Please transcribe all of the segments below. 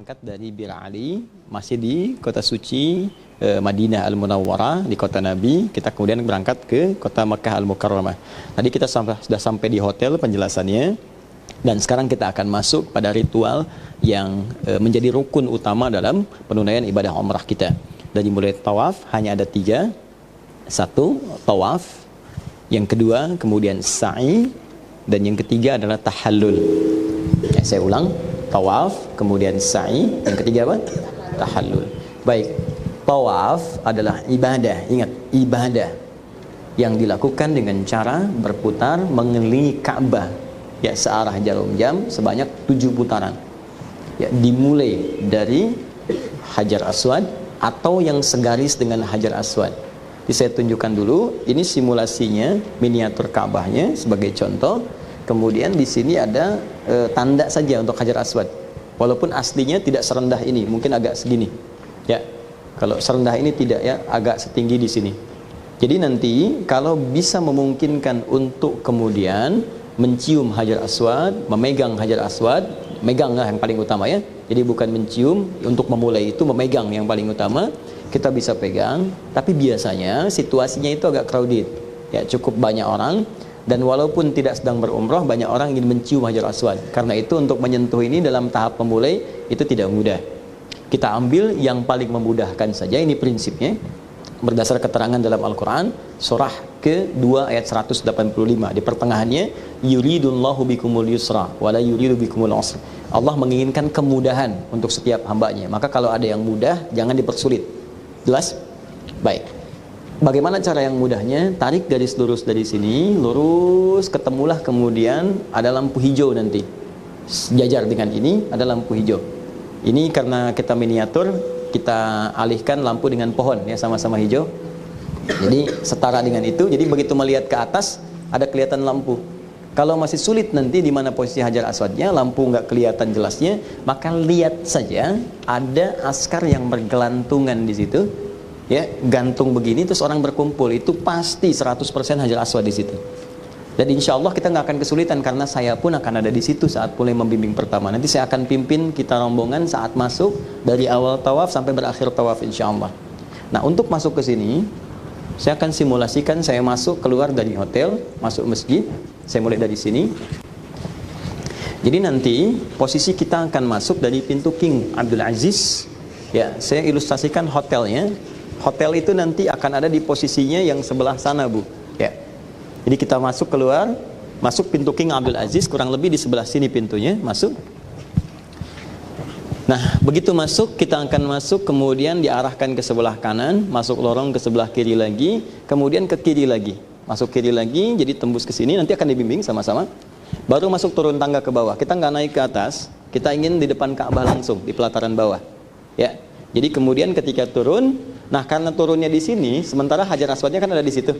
berangkat dari Bir Ali, masih di kota suci Madinah Al-Munawwarah, di kota Nabi. Kita kemudian berangkat ke kota Makkah Al-Mukarramah. Tadi kita sudah sampai di hotel penjelasannya, dan sekarang kita akan masuk pada ritual yang menjadi rukun utama dalam penunaian ibadah umrah kita. Dari mulai tawaf hanya ada 3. 1, tawaf. Yang kedua kemudian sa'i, dan yang ketiga adalah tahallul. Ya, saya ulang, tawaf, kemudian sa'i, yang ketiga apa? Tahallul. Baik, tawaf adalah ibadah, ingat, ibadah yang dilakukan dengan cara berputar mengelilingi Ka'bah, ya, searah jarum jam sebanyak 7 putaran. Ya, dimulai dari Hajar Aswad atau yang segaris dengan Hajar Aswad. Jadi saya tunjukkan dulu, ini simulasinya, miniatur Ka'bahnya sebagai contoh. Kemudian di sini ada tanda saja untuk Hajar Aswad. Walaupun aslinya tidak serendah ini, mungkin agak segini. Ya, kalau serendah ini tidak, ya, agak setinggi di sini. Jadi nanti kalau bisa memungkinkan untuk kemudian mencium Hajar Aswad, memegang Hajar Aswad, meganglah yang paling utama, ya. Jadi bukan mencium, untuk memulai itu memegang yang paling utama. Kita bisa pegang, tapi biasanya situasinya itu agak crowded. Ya, cukup banyak orang. Dan walaupun tidak sedang berumrah, banyak orang ingin mencium Hajar Aswad. Karena itu untuk menyentuh ini dalam tahap pemulai itu tidak mudah. Kita ambil yang paling memudahkan saja, ini prinsipnya. Berdasar keterangan dalam Al-Quran, surah ke-2 ayat 185. Di pertengahannya, yuridullahu bikumul yusra, wala yuridu bikumul usra. Allah menginginkan kemudahan untuk setiap hambanya. Maka kalau ada yang mudah, jangan dipersulit. Jelas? Baik. Bagaimana cara yang mudahnya? Tarik garis lurus dari sini, lurus, ketemulah kemudian ada lampu hijau nanti. Jajar dengan ini ada lampu hijau. Ini karena kita miniatur, kita alihkan lampu dengan pohon, ya, sama-sama hijau. Jadi setara dengan itu. Jadi begitu melihat ke atas ada kelihatan lampu. Kalau masih sulit nanti di mana posisi Hajar Aswadnya, lampu nggak kelihatan jelasnya, maka lihat saja ada askar yang bergelantungan di situ. Ya, gantung begini terus orang berkumpul, itu pasti 100% Hajar Aswad di situ. Dan insya Allah kita nggak akan kesulitan karena saya pun akan ada di situ saat mulai membimbing pertama. Nanti saya akan pimpin kita rombongan saat masuk dari awal tawaf sampai berakhir tawaf insya Allah. Nah, untuk masuk ke sini, saya akan simulasikan saya masuk keluar dari hotel, masuk masjid. Saya mulai dari sini. Jadi nanti posisi kita akan masuk dari pintu King Abdul Aziz. Ya, saya ilustrasikan hotelnya. Hotel itu nanti akan ada di posisinya yang sebelah sana, Bu. Ya. Jadi kita masuk keluar, masuk pintu King Abdul Aziz, kurang lebih di sebelah sini pintunya, masuk. Nah, begitu masuk, kita akan masuk, kemudian diarahkan ke sebelah kanan, masuk lorong ke sebelah kiri lagi, kemudian ke kiri lagi. Masuk kiri lagi, jadi tembus ke sini, nanti akan dibimbing sama-sama. Baru masuk turun tangga ke bawah. Kita nggak naik ke atas, kita ingin di depan Ka'bah langsung, di pelataran bawah. Ya. Jadi kemudian ketika turun, nah karena turunnya di sini, sementara Hajar Aswadnya kan ada di situ,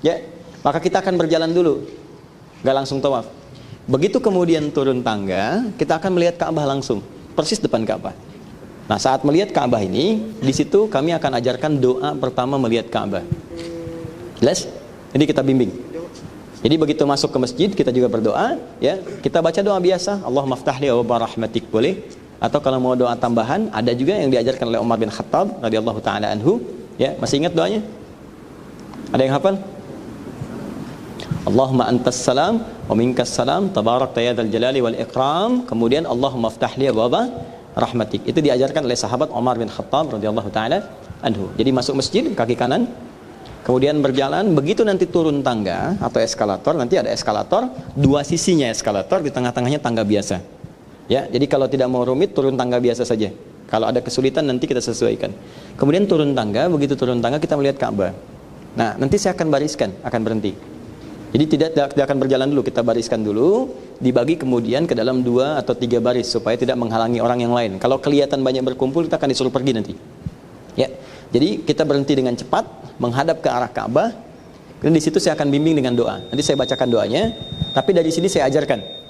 ya, maka kita akan berjalan dulu, nggak langsung tawaf. Begitu kemudian turun tangga, kita akan melihat Ka'bah langsung, persis depan Ka'bah. Nah, saat melihat Ka'bah ini, di situ kami akan ajarkan doa pertama melihat Ka'bah. Jelas? Jadi kita bimbing. Jadi begitu masuk ke masjid, kita juga berdoa, ya, kita baca doa biasa, Allahumma ftahli wa barahmatik, boleh. Atau kalau mau doa tambahan, ada juga yang diajarkan oleh Umar bin Khattab radhiyallahu taala anhu, ya, masih ingat doanya? Ada yang hafal? Allahumma antas salam wa minkas salam tabarakta ya dzal jalali wal ikram, kemudian Allahumma aftah li abwaaba rahmatik. Itu diajarkan oleh sahabat Umar bin Khattab radhiyallahu taala anhu. Jadi masuk masjid kaki kanan, kemudian berjalan, begitu nanti turun tangga atau eskalator, nanti ada eskalator, dua sisinya eskalator, di tengah-tengahnya tangga biasa. Ya, jadi kalau tidak mau rumit, turun tangga biasa saja. Kalau ada kesulitan nanti kita sesuaikan. Kemudian turun tangga, begitu turun tangga kita melihat Ka'bah. Nah, nanti saya akan bariskan, akan berhenti. Jadi tidak akan berjalan dulu, kita bariskan dulu, dibagi kemudian ke dalam 2 atau 3 baris supaya tidak menghalangi orang yang lain. Kalau kelihatan banyak berkumpul, kita akan disuruh pergi nanti. Ya. Jadi kita berhenti dengan cepat, menghadap ke arah Ka'bah. Dan di situ saya akan bimbing dengan doa. Nanti saya bacakan doanya, tapi dari sini saya ajarkan.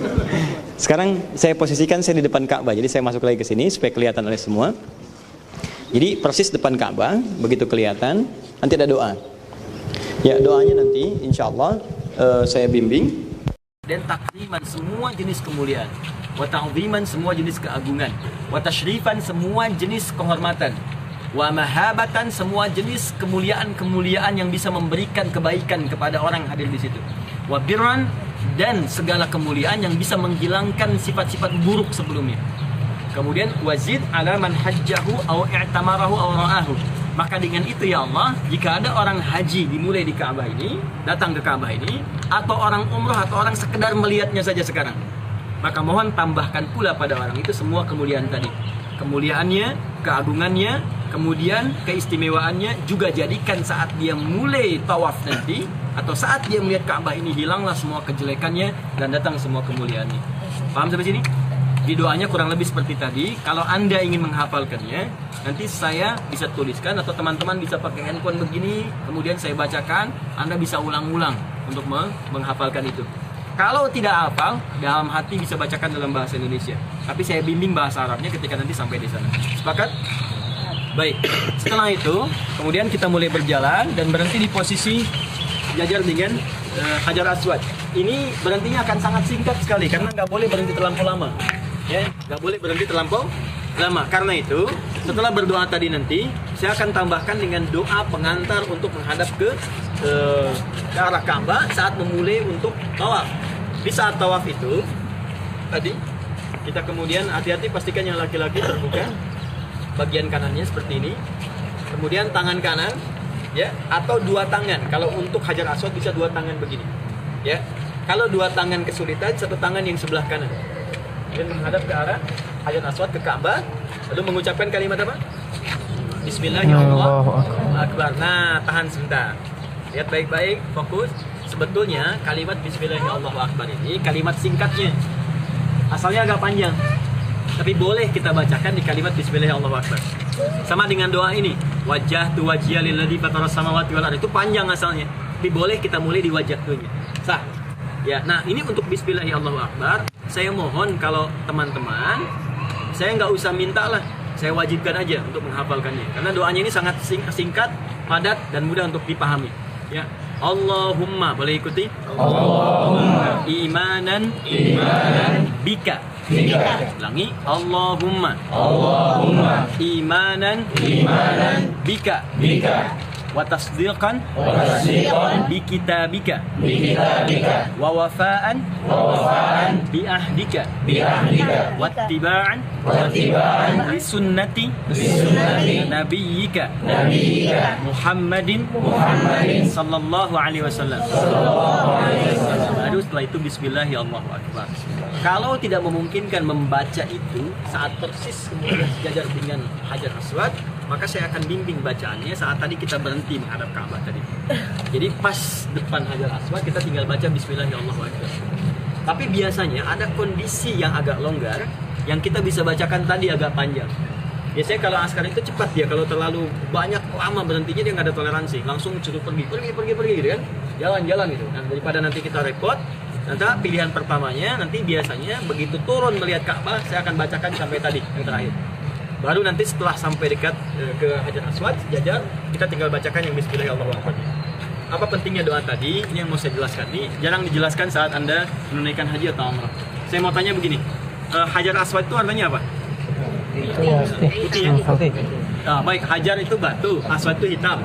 Sekarang saya posisikan saya di depan Ka'bah. Jadi saya masuk lagi ke sini supaya kelihatan oleh semua. Jadi persis depan Ka'bah, begitu kelihatan, nanti ada doa. Ya, doanya nanti insya Allah saya bimbing. Dan takriman semua jenis kemuliaan. wa ta'ziman semua jenis keagungan, wa tasyrifan semua jenis kehormatan, wa mahabatan semua jenis kemuliaan-kemuliaan yang bisa memberikan kebaikan kepada orang yang hadir di situ, wa birran dan segala kemuliaan yang bisa menghilangkan sifat-sifat buruk sebelumnya. Kemudian wazid ala man hajjahu aw i'tamarahu aw ra'ahu. Maka dengan itu ya Allah, jika ada orang haji dimulai di Ka'bah ini, datang ke Ka'bah ini, atau orang umrah atau orang sekedar melihatnya saja sekarang, maka mohon tambahkan pula pada orang itu semua kemuliaan tadi. Kemuliaannya, keagungannya, kemudian keistimewaannya juga jadikan saat dia mulai tawaf nanti, atau saat dia melihat Ka'bah ini, hilanglah semua kejelekannya dan datang semua kemuliaannya. Paham sampai sini? Di doanya kurang lebih seperti tadi. Kalau Anda ingin menghafalkannya, nanti saya bisa tuliskan atau teman-teman bisa pakai handphone begini, kemudian saya bacakan, Anda bisa ulang-ulang untuk menghafalkan itu. Kalau tidak hafal, dalam hati bisa bacakan dalam bahasa Indonesia. Tapi saya bimbing bahasa Arabnya ketika nanti sampai di sana. Sepakat? Baik. Setelah itu, kemudian kita mulai berjalan dan berhenti di posisi jajar dengan Hajar Aswad. Ini berhentinya akan sangat singkat sekali karena nggak boleh berhenti terlampau lama. Ya, nggak boleh berhenti terlampau lama. Karena itu, setelah berdoa tadi nanti, saya akan tambahkan dengan doa pengantar untuk menghadap ke arah Ka'bah saat memulai untuk tawaf. Di saat tawaf itu, tadi kita kemudian hati-hati pastikan yang laki-laki terbuka bagian kanannya seperti ini. Kemudian tangan kanan, ya, atau dua tangan. Kalau untuk Hajar Aswad bisa dua tangan begini, ya. Kalau dua tangan kesulitan, satu tangan yang sebelah kanan. Dan menghadap ke arah Hajar Aswad, ke Ka'bah, lalu mengucapkan kalimat apa? Bismillahirrahmanirrahim. Nah, tahan sebentar. Lihat baik-baik, fokus. Sebetulnya kalimat Bismillahirrahmanirrahim ini kalimat singkatnya. Asalnya agak panjang, tapi boleh kita bacakan di kalimat Bismillahirrahmanirrahim. Sama dengan doa ini, wajjahtu wajhiya lilladzi fatara samawati wal ardh. Itu panjang asalnya, tapi boleh kita mulai di wajjahtunya. Sah. Ya, nah ini untuk Bismillahirrahmanirrahim. Saya mohon kalau teman-teman, saya nggak usah minta lah, saya wajibkan aja untuk menghafalkannya. Karena doanya ini sangat singkat, padat, dan mudah untuk dipahami. Ya, Allahumma, boleh ikuti? Allahumma imanan bika. Ulangi, Allahumma imanan bika. Wa tasdiqan bi kitabika wa wafaan bi ahdika wa ittiba'an li sunnati nabiyyika Muhammadin sallallahu alaihi wasallam. Baru setelah itu Bismillahirrahmanirrahim. Kalau tidak memungkinkan membaca itu saat persis kemudian sejajar dengan Hajar Aswad, maka saya akan bimbing bacaannya saat tadi kita berhenti menghadap Ka'bah tadi. Jadi pas depan Hajar Aswad kita tinggal baca Bismillahirrahmanirrahim. Tapi biasanya ada kondisi yang agak longgar yang kita bisa bacakan tadi agak panjang. Biasanya kalau askar itu cepat dia, kalau terlalu banyak lama berhentinya dia nggak ada toleransi, langsung suruh pergi gitu kan, jalan gitu. Nah, daripada nanti kita repot, nanti pilihan pertamanya nanti biasanya begitu turun melihat Ka'bah saya akan bacakan sampai tadi yang terakhir. Baru nanti setelah sampai dekat ke Hajar Aswad sejajar, kita tinggal bacakan yang Bismillahirrahmanirrahim. Apa pentingnya doa tadi? Ini yang mau saya jelaskan. Ini jarang dijelaskan saat Anda menunaikan haji atau umrah. Saya mau tanya begini, Hajar Aswad itu artinya apa? Putih ya? Nah, baik, Hajar itu batu, Aswad itu hitam.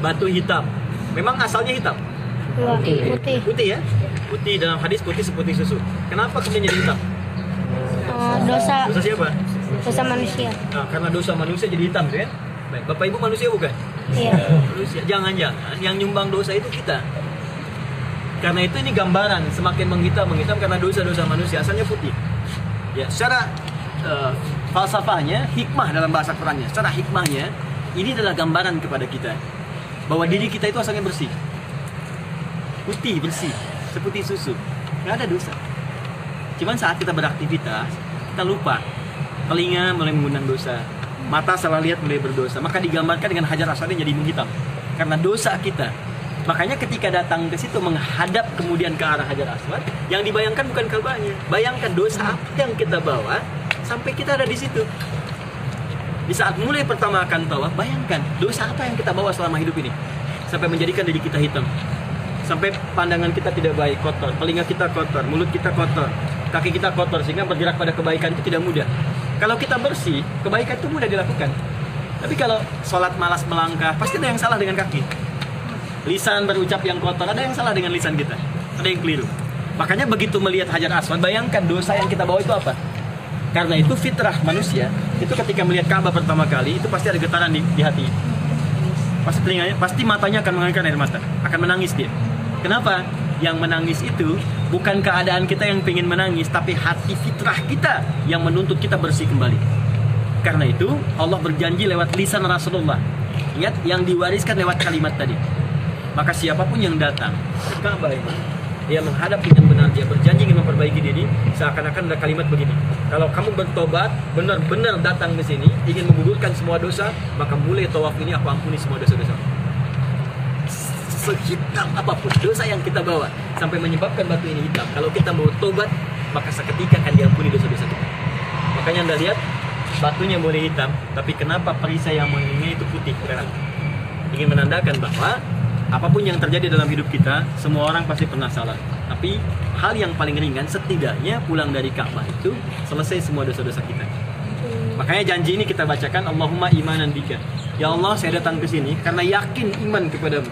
Batu hitam. Memang asalnya hitam? Putih ya? Putih, dalam hadis putih seputih susu. Kenapa kemudian jadi hitam? Dosa siapa? dosa manusia. Nah, karena dosa manusia jadi hitam, kan? Baik, Bapak Ibu manusia bukan? Iya. Manusia. Jangan-jangan yang nyumbang dosa itu kita. Karena itu ini gambaran semakin menghitam karena dosa-dosa manusia asalnya putih. Ya, secara falsafahnya, hikmah dalam bahasa Qurannya, secara hikmahnya ini adalah gambaran kepada kita bahwa diri kita itu asalnya bersih, putih bersih, seputih susu, nggak ada dosa. Cuman saat kita beraktivitas, kita lupa, telinga mulai mengundang dosa, mata salah lihat mulai berdosa, maka digambarkan dengan Hajar Aswad jadi menghitam karena dosa kita. Makanya ketika datang ke situ menghadap kemudian ke arah Hajar Aswad, yang dibayangkan bukan Ka'bahnya, bayangkan dosa apa yang kita bawa sampai kita ada di situ. Di saat mulai pertama akan tawaf, bayangkan dosa apa yang kita bawa selama hidup ini sampai menjadikan diri kita hitam, sampai pandangan kita tidak baik, kotor, telinga kita kotor, mulut kita kotor, kaki kita kotor sehingga bergerak pada kebaikan itu tidak mudah. Kalau kita bersih, kebaikan itu mudah dilakukan. Tapi kalau sholat malas melangkah, pasti ada yang salah dengan kaki. Lisan berucap yang kotor, ada yang salah dengan lisan kita, ada yang keliru. Makanya begitu melihat Hajar Aswad, bayangkan dosa yang kita bawa itu apa. Karena itu fitrah manusia, itu ketika melihat Ka'bah pertama kali, itu pasti ada getaran di hati. Pasti telinganya, pasti matanya akan mengalirkan air mata, akan menangis dia. Kenapa? Yang menangis itu bukan keadaan kita yang ingin menangis, tapi hati fitrah kita yang menuntut kita bersih kembali. Karena itu Allah berjanji lewat lisan Rasulullah. Ingat, yang diwariskan lewat kalimat tadi. Maka siapapun yang datang ke Ka'bah ini, dia menghadap dengan benar, dia berjanji ingin memperbaiki diri, seakan-akan ada kalimat begini. Kalau kamu bertobat, benar-benar datang ke sini, ingin menggugurkan semua dosa, maka mulai tawaf ini aku ampuni semua dosa-dosa. Sehitam apapun dosa yang kita bawa sampai menyebabkan batu ini hitam, kalau kita mau tobat, maka seketika akan diampuni dosa-dosa kita. Makanya Anda lihat, batunya boleh hitam, tapi kenapa perisai yang menginginnya itu putih merah? Ingin menandakan bahwa apapun yang terjadi dalam hidup kita, semua orang pasti pernah salah. Tapi hal yang paling ringan, setidaknya pulang dari Ka'bah itu selesai semua dosa-dosa kita. Makanya janji ini kita bacakan, Allahumma imanan bika. Ya Allah, saya datang ke sini karena yakin iman kepadamu.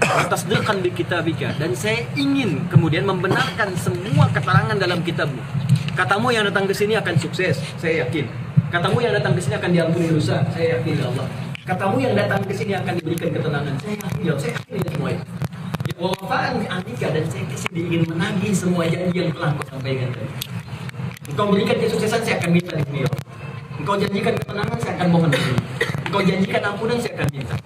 Tasdiqan bi kitabika, dan saya ingin kemudian membenarkan semua keterangan dalam kitabmu. Katamu yang datang ke sini akan sukses, saya yakin. Katamu yang datang ke sini akan diampuni dosa, saya yakin ya Allah. Katamu yang datang ke sini akan diberikan ketenangan, saya yakin ya Allah, saya yakin ini semua itu. Wafaan antika, dan saya kesini ingin menagih semua janji yang telah kau sampaikan tadi. Engkau berikan kesuksesan, saya akan minta di sini ya Allah. Engkau janjikan ketenangan, saya akan mohon di sini. Engkau janjikan ampunan, saya akan minta.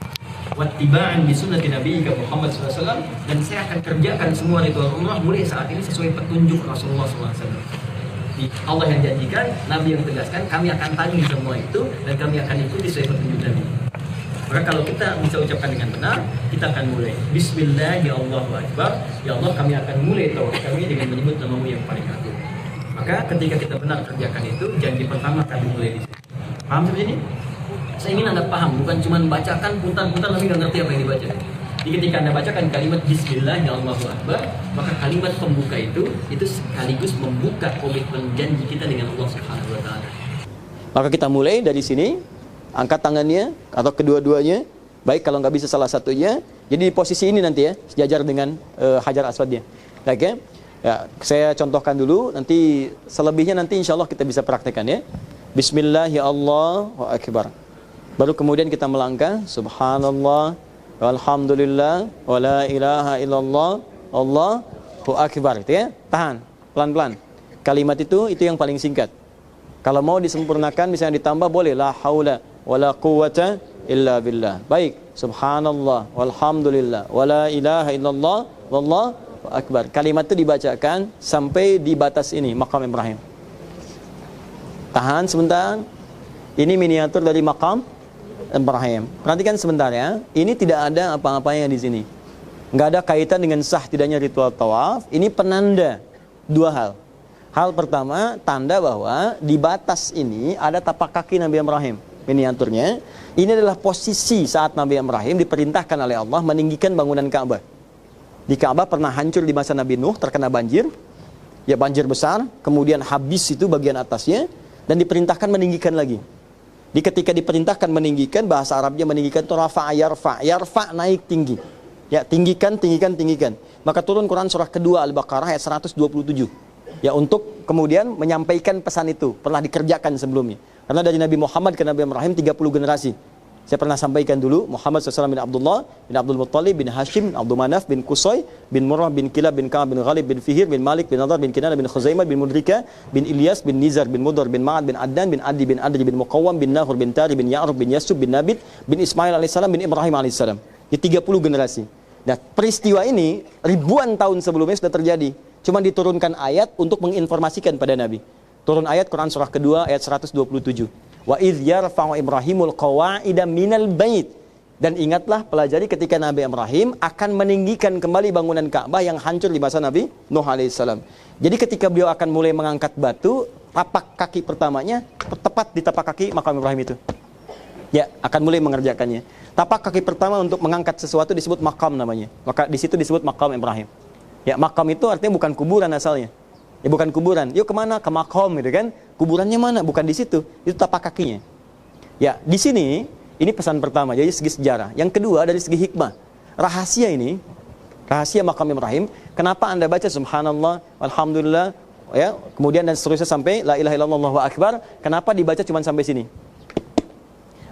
Wattiba'an bi sunnati nabiyyika Muhammad SAW, dan saya akan kerjakan semua ritual umrah mulai saat ini sesuai petunjuk Rasulullah SAW. Allah yang janjikan, Nabi yang tegaskan, kami akan tagih semua itu dan kami akan ikuti sesuai petunjuk Nabi. Maka kalau kita bisa ucapkan dengan benar, kita akan mulai Bismillah ya Allahu Akbar. Ya Allah, kami akan mulai tawaf kami dengan menyebut namamu yang paling agung. Maka ketika kita benar kerjakan itu, janji pertama kami mulai di sini. Paham seperti ini? Saya ingin Anda paham, bukan cuma bacakan putar-putar tapi nggak ngerti apa yang dibaca. Jadi ketika Anda bacakan kalimat Bismillah ya Allahu Akbar, maka kalimat pembuka itu sekaligus membuka komitmen janji kita dengan Allah Subhanahu wa taala. Maka kita mulai dari sini, angkat tangannya atau kedua-duanya, baik kalau nggak bisa salah satunya, jadi di posisi ini nanti ya, sejajar dengan Hajar Aswadnya. Oke? Ya, saya contohkan dulu, nanti selebihnya nanti insya Allah kita bisa praktekkan ya. Bismillah ya Allahu Akbar. Baru kemudian kita melangkah, Subhanallah, Walhamdulillah, wa la ilaha illallah, Allahu Akbar. Itu ya, tahan, pelan-pelan. Kalimat itu yang paling singkat. Kalau mau disempurnakan, misalnya ditambah boleh, la haula, wa la quwwata illa billah. Baik, Subhanallah, Walhamdulillah, wa la ilaha illallah, Wallahu Akbar. Kalimat itu dibacakan sampai di batas ini, Maqam Ibrahim. Tahan sebentar. Ini miniatur dari Maqam Ibrahim. Perhatikan sebentar ya. Ini tidak ada apa-apanya di sini. Nggak ada kaitan dengan sah tidaknya ritual tawaf. Ini penanda dua hal. Hal pertama, tanda bahwa di batas ini ada tapak kaki Nabi Ibrahim. Miniaturnya. Ini adalah posisi saat Nabi Ibrahim diperintahkan oleh Allah meninggikan bangunan Ka'bah. Di Ka'bah pernah hancur di masa Nabi Nuh, terkena banjir. Ya, banjir besar. Kemudian habis itu bagian atasnya. Dan diperintahkan meninggikan lagi. Di ketika diperintahkan meninggikan, bahasa Arabnya meninggikan itu rafa'a yarfa'. Yarfa' naik tinggi. Ya, tinggikan. Maka turun Quran surah kedua Al-Baqarah ayat 127. Ya, untuk kemudian menyampaikan pesan itu. Pernah dikerjakan sebelumnya. Karena dari Nabi Muhammad ke Nabi Ibrahim 30 generasi. Saya pernah sampaikan dulu, Muhammad SAW bin Abdullah, bin Abdul Muttalib, bin Hashim, Abdul Manaf, bin Qusay, bin Murrah, bin Kilab, bin Ka'ab, bin Ghalib, bin Fihir, bin Malik, bin Nadar, bin Kinana, bin Khuzaimah, bin Mudrika, bin Ilyas, bin Nizar, bin Mudar, bin Ma'ad, bin Adnan, bin Adi, bin Adri, bin Muqawwam, bin Nahur, bin Tari, bin Ya'rub, bin Yasub, bin Nabit, bin Ismail alaihissalam, bin Ibrahim alaihissalam. Di 30 generasi. Nah, peristiwa ini ribuan tahun sebelumnya sudah terjadi. Cuma diturunkan ayat untuk menginformasikan pada Nabi. Turun ayat Quran surah kedua ayat 127. Wa idh yarfa'u Ibrahimul qawa'ida minal bait. Dan ingatlah, pelajari ketika Nabi Ibrahim akan meninggikan kembali bangunan Ka'bah yang hancur di masa Nabi Nuh alaihissalam. Jadi ketika beliau akan mulai mengangkat batu, tapak kaki pertamanya tepat di tapak kaki makam Ibrahim itu. Ya, akan mulai mengerjakannya. Tapak kaki pertama untuk mengangkat sesuatu disebut makam namanya. Maka di situ disebut makam Ibrahim. Ya, makam itu artinya bukan kuburan asalnya. Ya bukan kuburan. Yuk kemana? Ke makom gitu kan. Kuburannya mana? Bukan di situ. Itu tapak kakinya. Ya, di sini ini pesan pertama. Jadi segi sejarah. Yang kedua dari segi hikmah. Rahasia ini, rahasia makam Ibrahim. Kenapa Anda baca subhanallah, alhamdulillah, ya, kemudian dan seterusnya sampai la ilaha illallah Allahu akbar. Kenapa dibaca cuma sampai sini?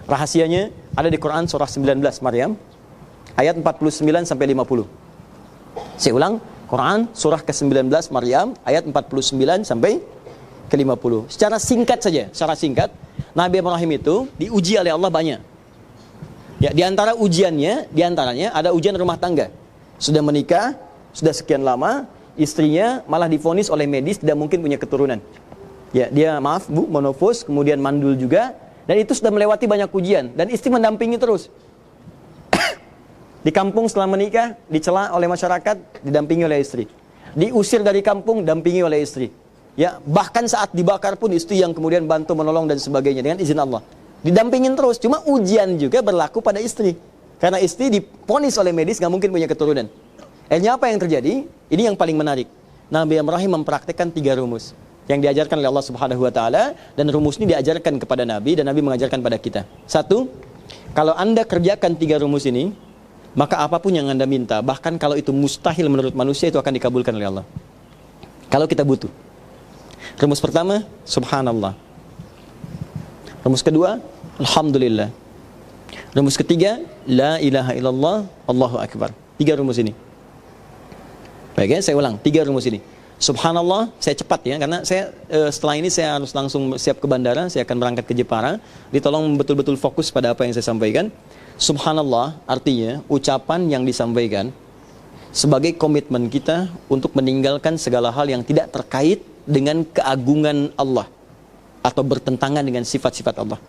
Rahasianya ada di Quran surah 19 Maryam ayat 49 sampai 50. Saya ulang, Quran surah ke-19 Maryam ayat 49 sampai ke-50. Secara singkat saja, secara singkat, Nabi Ibrahim itu diuji oleh Allah banyak. Ya, di antara ujiannya, di antaranya ada ujian rumah tangga. Sudah menikah, sudah sekian lama, istrinya malah divonis oleh medis tidak mungkin punya keturunan. Ya, dia maaf Bu, monofos, kemudian mandul juga, dan itu sudah melewati banyak ujian dan istri mendampingi terus. Di kampung setelah menikah, dicela oleh masyarakat, didampingi oleh istri. Diusir dari kampung, dampingi oleh istri. Ya, bahkan saat dibakar pun istri yang kemudian bantu menolong dan sebagainya dengan izin Allah. Didampingin terus, cuma ujian juga berlaku pada istri. Karena istri diponis oleh medis nggak mungkin punya keturunan. Akhirnya apa yang terjadi? Ini yang paling menarik. Nabi Ibrahim mempraktikkan 3 rumus yang diajarkan oleh Allah Subhanahu wa taala, dan rumus ini diajarkan kepada Nabi dan Nabi mengajarkan pada kita. 1, kalau Anda kerjakan 3 rumus ini, maka apapun yang Anda minta, bahkan kalau itu mustahil menurut manusia, itu akan dikabulkan oleh Allah. Kalau kita butuh. Rumus pertama, subhanallah. Rumus kedua, alhamdulillah. Rumus ketiga, la ilaha illallah, Allahu akbar. 3 rumus ini. Baik ya, saya ulang, 3 rumus ini. Subhanallah, saya cepat ya, karena saya setelah ini saya harus langsung siap ke bandara, saya akan berangkat ke Jepara. Ditolong betul-betul fokus pada apa yang saya sampaikan. Subhanallah artinya ucapan yang disampaikan sebagai komitmen kita untuk meninggalkan segala hal yang tidak terkait dengan keagungan Allah atau bertentangan dengan sifat-sifat Allah.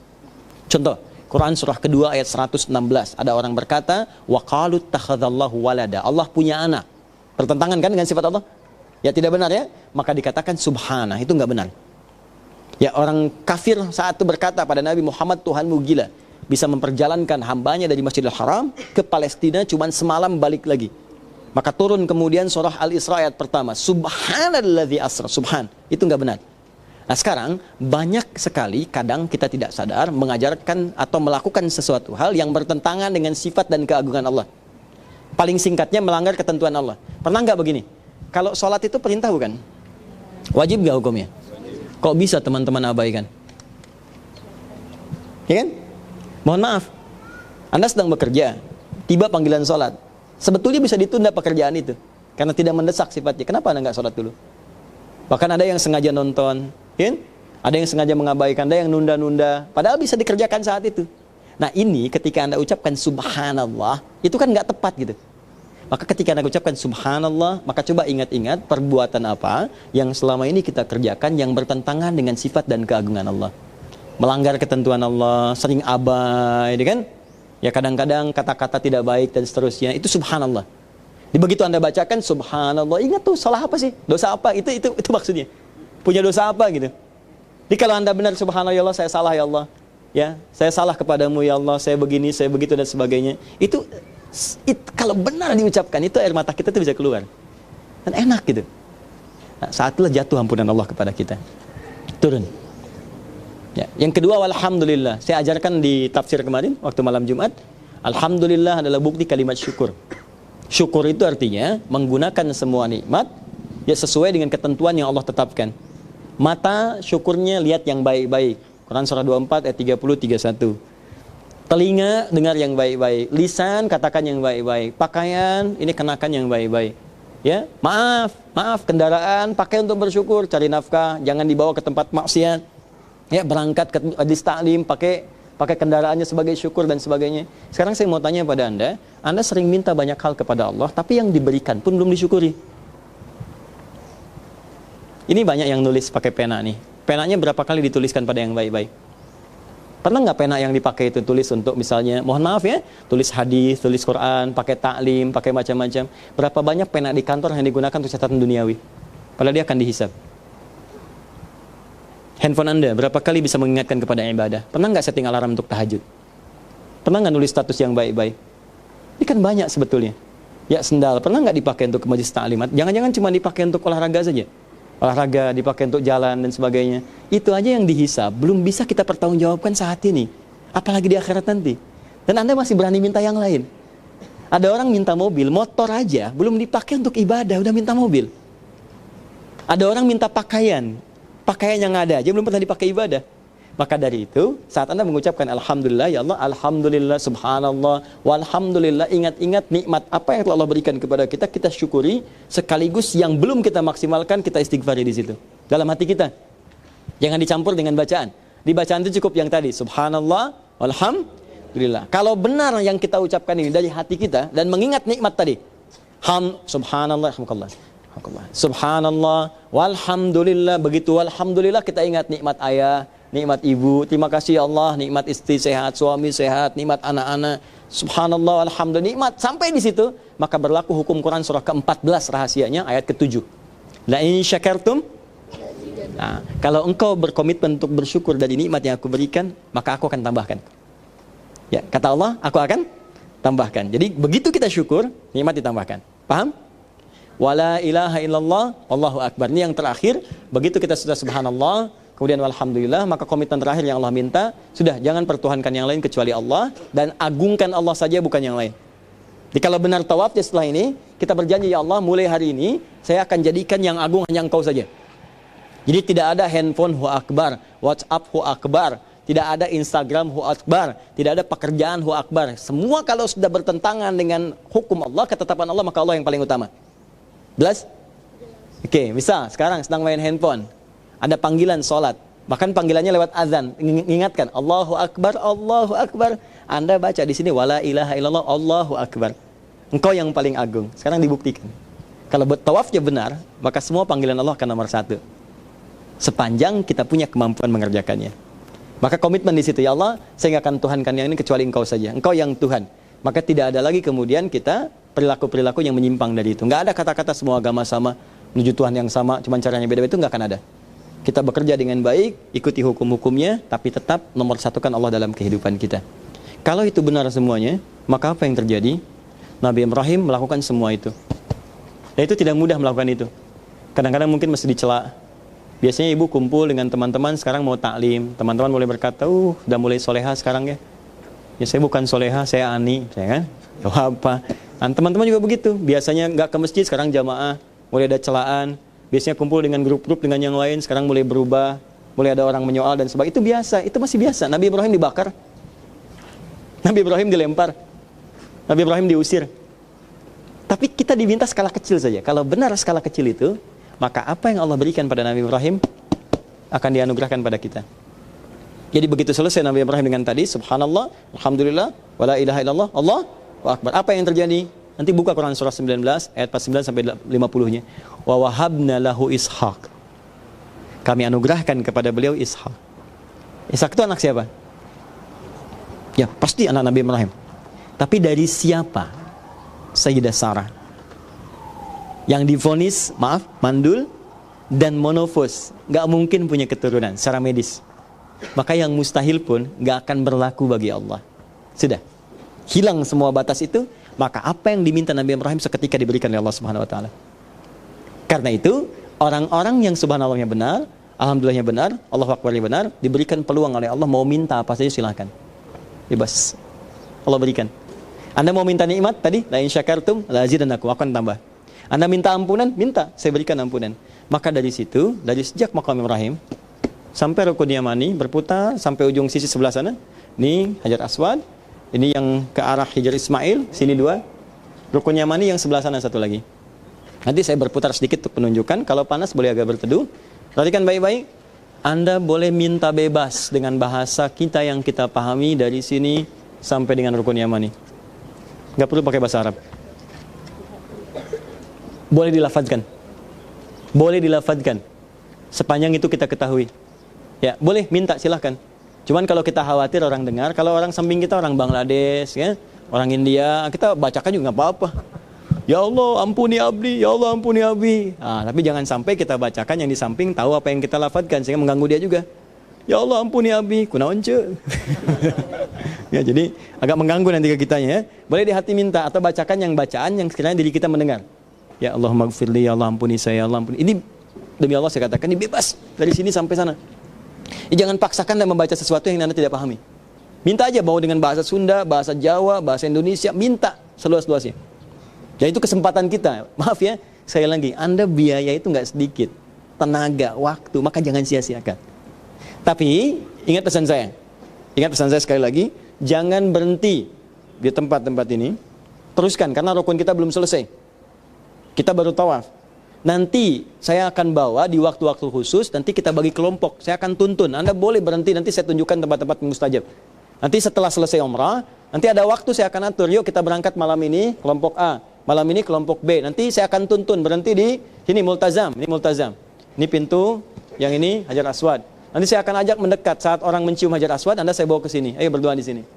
Contoh, Quran surah kedua ayat 116. Ada orang berkata, wa qalu takhadzallahu walada. Allah punya anak. Bertentangan kan dengan sifat Allah? Ya tidak benar ya? Maka dikatakan subhana, itu enggak benar. Ya, orang kafir saat itu berkata pada Nabi Muhammad, Tuhanmu gila. Bisa memperjalankan hambanya dari Masjidil Haram ke Palestina cuma semalam balik lagi. Maka turun kemudian surah Al-Isra ayat pertama, subhanalladzi asra, subhan. Itu enggak benar. Nah sekarang banyak sekali kadang kita tidak sadar mengajarkan atau melakukan sesuatu hal yang bertentangan dengan sifat dan keagungan Allah. Paling singkatnya melanggar ketentuan Allah. Pernah nggak begini? Kalau sholat itu perintah bukan? Wajib nggak hukumnya? Kok bisa teman-teman abaikan? Ya kan? Mohon maaf, Anda sedang bekerja, tiba panggilan sholat. Sebetulnya bisa ditunda pekerjaan itu, karena tidak mendesak sifatnya. Kenapa Anda nggak sholat dulu? Bahkan ada yang sengaja nonton, ya? Ada yang sengaja mengabaikan, ada yang nunda-nunda. Padahal bisa dikerjakan saat itu. Nah ini ketika Anda ucapkan subhanallah, itu kan nggak tepat gitu. Maka ketika Anda ucapkan subhanallah, maka coba ingat-ingat perbuatan apa yang selama ini kita kerjakan yang bertentangan dengan sifat dan keagungan Allah. Melanggar ketentuan Allah, sering abai, kan? Ya kadang-kadang kata-kata tidak baik dan seterusnya, itu subhanallah. Begitu Anda bacakan subhanallah, ingat tuh salah apa sih? Dosa apa? Itu maksudnya. Punya dosa apa gitu. Jadi kalau Anda benar subhanallah, saya salah ya Allah. Ya, saya salah kepadamu ya Allah, saya begini, saya begitu dan sebagainya. Itu kalau benar diucapkan, itu air mata kita tuh bisa keluar. Dan enak gitu. Nah, saat itulah jatuh ampunan Allah kepada kita. Turun. Ya. Yang kedua, alhamdulillah. Saya ajarkan di tafsir kemarin waktu malam Jumat. Alhamdulillah adalah bukti kalimat syukur. Syukur itu artinya menggunakan semua nikmat ya sesuai dengan ketentuan yang Allah tetapkan. Mata syukurnya lihat yang baik-baik. Quran surah 24 ayat 30 31. Telinga dengar yang baik-baik. Lisan katakan yang baik-baik. Pakaian ini kenakan yang baik-baik. Ya, maaf kendaraan pakai untuk bersyukur, cari nafkah, jangan dibawa ke tempat maksiat. Ya, berangkat ke majlis taklim pakai kendaraannya sebagai syukur dan sebagainya. Sekarang saya mau tanya pada Anda sering minta banyak hal kepada Allah, tapi yang diberikan pun belum disyukuri. Ini banyak yang nulis pakai pena nih. Penanya berapa kali dituliskan pada yang baik-baik? Pernah nggak pena yang dipakai itu tulis untuk misalnya, mohon maaf ya, tulis hadis, tulis Quran, pakai taklim, pakai macam-macam. Berapa banyak pena di kantor yang digunakan untuk catatan duniawi? Padahal dia akan dihisab. Handphone Anda berapa kali bisa mengingatkan kepada ibadah? Pernah nggak setting alarm untuk tahajud? Pernah nggak nulis status yang baik-baik? Ini kan banyak sebetulnya. Ya, sendal pernah nggak dipakai untuk ke majlis taklimat? Jangan-jangan cuma dipakai untuk olahraga saja. olahraga, dipakai untuk jalan dan sebagainya. Itu aja yang dihisab, belum bisa kita pertanggungjawabkan saat ini, apalagi di akhirat nanti. Dan Anda masih berani minta yang lain. Ada orang minta mobil, motor aja belum dipakai untuk ibadah, udah minta mobil. Ada orang minta pakaian yang ada aja belum pernah dipakai ibadah. Maka dari itu, saat Anda mengucapkan Alhamdulillah, ya Allah, Alhamdulillah, Subhanallah, walhamdulillah, ingat-ingat nikmat apa yang telah Allah berikan kepada kita, kita syukuri, sekaligus yang belum kita maksimalkan, kita istighfari di situ. Dalam hati kita. Jangan dicampur dengan bacaan. Di bacaan itu cukup yang tadi, Subhanallah, walhamdulillah. Kalau benar yang kita ucapkan ini dari hati kita, dan mengingat nikmat tadi, Subhanallah, Subhanallah, walhamdulillah, begitu walhamdulillah kita ingat nikmat ayah, nikmat ibu, terima kasih ya Allah, nikmat istri sehat, suami sehat, nikmat anak-anak, subhanallah, alhamdulillah, nikmat. Sampai di situ, maka berlaku hukum Quran surah ke-14 rahasianya, ayat ke-7. La in syakartum. Nah, kalau engkau berkomitmen untuk bersyukur dari nikmat yang aku berikan, maka aku akan tambahkan. Ya, kata Allah, aku akan tambahkan. Jadi, begitu kita syukur, nikmat ditambahkan. Paham? Wala ilaha illallah, Allahu akbar. Ini yang terakhir, begitu kita sudah subhanallah, kemudian alhamdulillah, maka komitmen terakhir yang Allah minta, sudah jangan pertuhankan yang lain kecuali Allah, dan agungkan Allah saja bukan yang lain. Jadi kalau benar tawafnya setelah ini, kita berjanji, ya Allah, mulai hari ini, saya akan jadikan yang agung hanya Engkau saja. Jadi tidak ada handphone hu akbar, WhatsApp hu akbar, tidak ada Instagram hu akbar, tidak ada pekerjaan hu akbar. Semua kalau sudah bertentangan dengan hukum Allah, ketetapan Allah, maka Allah yang paling utama. Jelas? Oke, misal sekarang sedang main handphone, ada panggilan sholat, bahkan panggilannya lewat azan, ingatkan Allahu Akbar, Allahu Akbar. Anda baca di sini wala ilaha illallah, Allahu Akbar. Engkau yang paling agung. Sekarang dibuktikan. Kalau tawafnya benar, maka semua panggilan Allah akan nomor satu. Sepanjang kita punya kemampuan mengerjakannya. Maka komitmen di situ, ya Allah, saya nggak akan tuhankan yang ini kecuali Engkau saja. Engkau yang Tuhan. Maka tidak ada lagi kemudian kita perilaku-perilaku yang menyimpang dari itu. Nggak ada kata-kata semua agama sama, menuju Tuhan yang sama, cuma caranya beda-beda, itu nggak akan ada. Kita bekerja dengan baik, ikuti hukum-hukumnya, tapi tetap nomor satukan Allah dalam kehidupan kita. Kalau itu benar semuanya, maka apa yang terjadi? Nabi Ibrahim melakukan semua itu. Dan itu tidak mudah melakukan itu. Kadang-kadang mungkin mesti dicela. Biasanya ibu kumpul dengan teman-teman, sekarang mau taklim. Teman-teman mulai berkata, udah mulai soleha sekarang ya. Ya saya bukan soleha, saya ani. Saya kan? Tahu apa? Dan teman-teman juga begitu. Biasanya nggak ke masjid, sekarang jamaah. Mulai ada celaan. Biasanya kumpul dengan grup-grup dengan yang lain, sekarang mulai berubah, mulai ada orang menyoal dan sebagainya. Itu biasa, itu masih biasa. Nabi Ibrahim dibakar, Nabi Ibrahim dilempar, Nabi Ibrahim diusir. Tapi kita diminta skala kecil saja. Kalau benar skala kecil itu, maka apa yang Allah berikan pada Nabi Ibrahim akan dianugerahkan pada kita. Jadi begitu selesai Nabi Ibrahim dengan tadi, subhanallah, alhamdulillah, wala ilaha illallah, Allahu akbar. Apa yang terjadi? Nanti buka Quran surah 19 ayat 49 sampai 50-nya. Wa wahabna lahu Ishaq. Kami anugerahkan kepada beliau Ishaq. Ishaq itu anak siapa? Ya, pasti anak Nabi Ibrahim. Tapi dari siapa? Sayyidah Sarah. Yang divonis, maaf, mandul dan monofos, enggak mungkin punya keturunan secara medis. Maka yang mustahil pun enggak akan berlaku bagi Allah. Sudah. Hilang semua batas itu. Maka apa yang diminta Nabi Ibrahim seketika diberikan oleh Allah Subhanahu wa taala. Karena itu, orang-orang yang subhanallahnya benar, alhamdulillahnya benar, Allahu akbarnya benar, diberikan peluang oleh Allah, mau minta apa saja silakan. Bebas. Allah berikan. Anda mau minta nikmat tadi, la in syakartum la azidannakum, akan tambah. Anda minta ampunan, minta, saya berikan ampunan. Maka dari situ, dari sejak maqam Ibrahim sampai Rukun Yamani berputar sampai ujung sisi sebelah sana, ini Hajar Aswad. Ini yang ke arah Hijr Ismail, sini dua. Rukun Yamani yang sebelah sana satu lagi. Nanti saya berputar sedikit untuk penunjukan. Kalau panas boleh agak berteduh. Perhatikan baik-baik. Anda boleh minta bebas dengan bahasa kita yang kita pahami dari sini sampai dengan Rukun Yamani. Nggak perlu pakai bahasa Arab. Boleh dilafadzkan. Boleh dilafadzkan. Sepanjang itu kita ketahui. Ya, boleh minta silahkan. Cuman kalau kita khawatir orang dengar, kalau orang samping kita orang Bangladesh, ya, orang India, kita bacakan juga nggak apa-apa. Ya Allah ampuni abdi, ya Allah ampuni abdi. Tapi jangan sampai kita bacakan yang di samping tahu apa yang kita lafadzkan sehingga mengganggu dia juga. Ya Allah ampuni abdi, kunaon ce. Ya, jadi agak mengganggu nanti ke kitanya ya. Boleh di hati minta atau bacakan yang bacaan yang sekiranya diri kita mendengar. Ya Allah maghfirli, ya Allah ampuni saya, ya Allah ampuni. Ini Demi Allah saya katakan, ini bebas dari sini sampai sana. Jangan paksakan dan membaca sesuatu yang Anda tidak pahami. Minta aja, mau dengan bahasa Sunda, bahasa Jawa, bahasa Indonesia, minta seluas-luasnya. Ya itu kesempatan kita. Maaf ya, sekali lagi, Anda biaya itu nggak sedikit. Tenaga, waktu, maka jangan sia-siakan. Tapi, ingat pesan saya. Ingat pesan saya sekali lagi, jangan berhenti di tempat-tempat ini. Teruskan, karena rukun kita belum selesai. Kita baru tawaf. Nanti saya akan bawa di waktu-waktu khusus, nanti kita bagi kelompok. Saya akan tuntun, Anda boleh berhenti, nanti saya tunjukkan tempat-tempat mustajab. Nanti setelah selesai umrah, nanti ada waktu saya akan atur, yuk kita berangkat malam ini kelompok A, malam ini kelompok B. Nanti saya akan tuntun, berhenti di sini multazam, ini multazam. Ini pintu, yang ini Hajar Aswad. Nanti saya akan ajak mendekat, saat orang mencium Hajar Aswad, Anda saya bawa ke sini. Ayo berdoa di sini.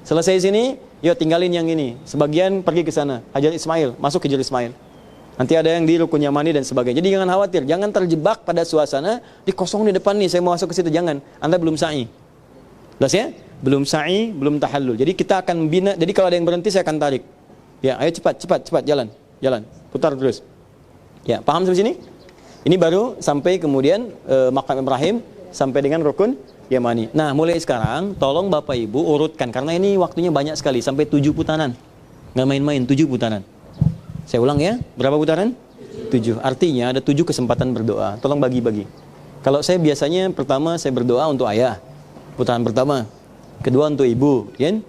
Selesai sini, yuk tinggalin yang ini. Sebagian pergi ke sana, Hajar Ismail, masuk ke Hajar Ismail. Nanti ada yang di Rukun Yamani dan sebagainya. Jadi jangan khawatir, jangan terjebak pada suasana di kosong di depan nih, saya mau masuk ke situ, jangan. Anda belum sa'i. Jelas ya? Belum sa'i, belum tahallul. Jadi kita akan bina, jadi kalau ada yang berhenti saya akan tarik. Ya, ayo cepat, jalan, putar terus. Ya, paham sampai sini? Ini baru sampai kemudian Maqam Ibrahim sampai dengan Rukun Yamani. Nah, mulai sekarang tolong Bapak Ibu urutkan, karena ini waktunya banyak sekali, sampai 7 putaran. Nggak main-main, 7 putaran. Saya ulang ya, berapa putaran? 7. Artinya ada 7 kesempatan berdoa. Tolong bagi-bagi. Kalau saya biasanya pertama saya berdoa untuk ayah, putaran pertama. Kedua untuk ibu, kan?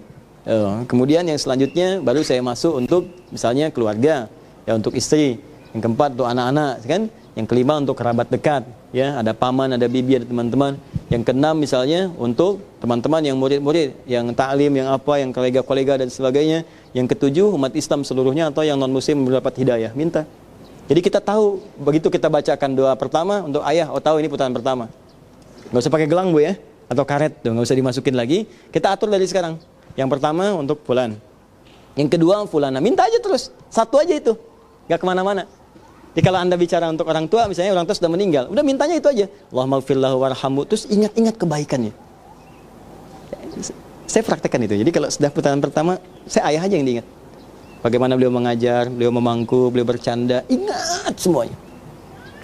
Kemudian yang selanjutnya baru saya masuk untuk misalnya keluarga, ya untuk istri. Yang keempat untuk anak-anak, kan? Yang kelima untuk kerabat dekat, ya ada paman, ada bibi, ada teman-teman. Yang keenam misalnya untuk teman-teman yang murid-murid, yang taklim, yang apa, yang kolega-kolega dan sebagainya. Yang ketujuh umat Islam seluruhnya atau yang non muslim mendapat hidayah, minta. Jadi kita tahu, begitu kita bacakan doa pertama untuk ayah, oh tahu ini putaran pertama. Nggak usah pakai gelang Bu ya, atau karet, nggak usah dimasukin lagi. Kita atur dari sekarang. Yang pertama untuk fulan, yang kedua fulana, minta aja terus, satu aja itu, nggak kemana-mana. Jadi kalau Anda bicara untuk orang tua, misalnya orang tua sudah meninggal, udah mintanya itu aja, Allahumma gfir lahu warhamhu, terus ingat-ingat kebaikannya. Saya praktekkan itu. Jadi kalau sudah putaran pertama, saya ayah aja yang diingat. Bagaimana beliau mengajar, beliau memangku, beliau bercanda, ingat semuanya.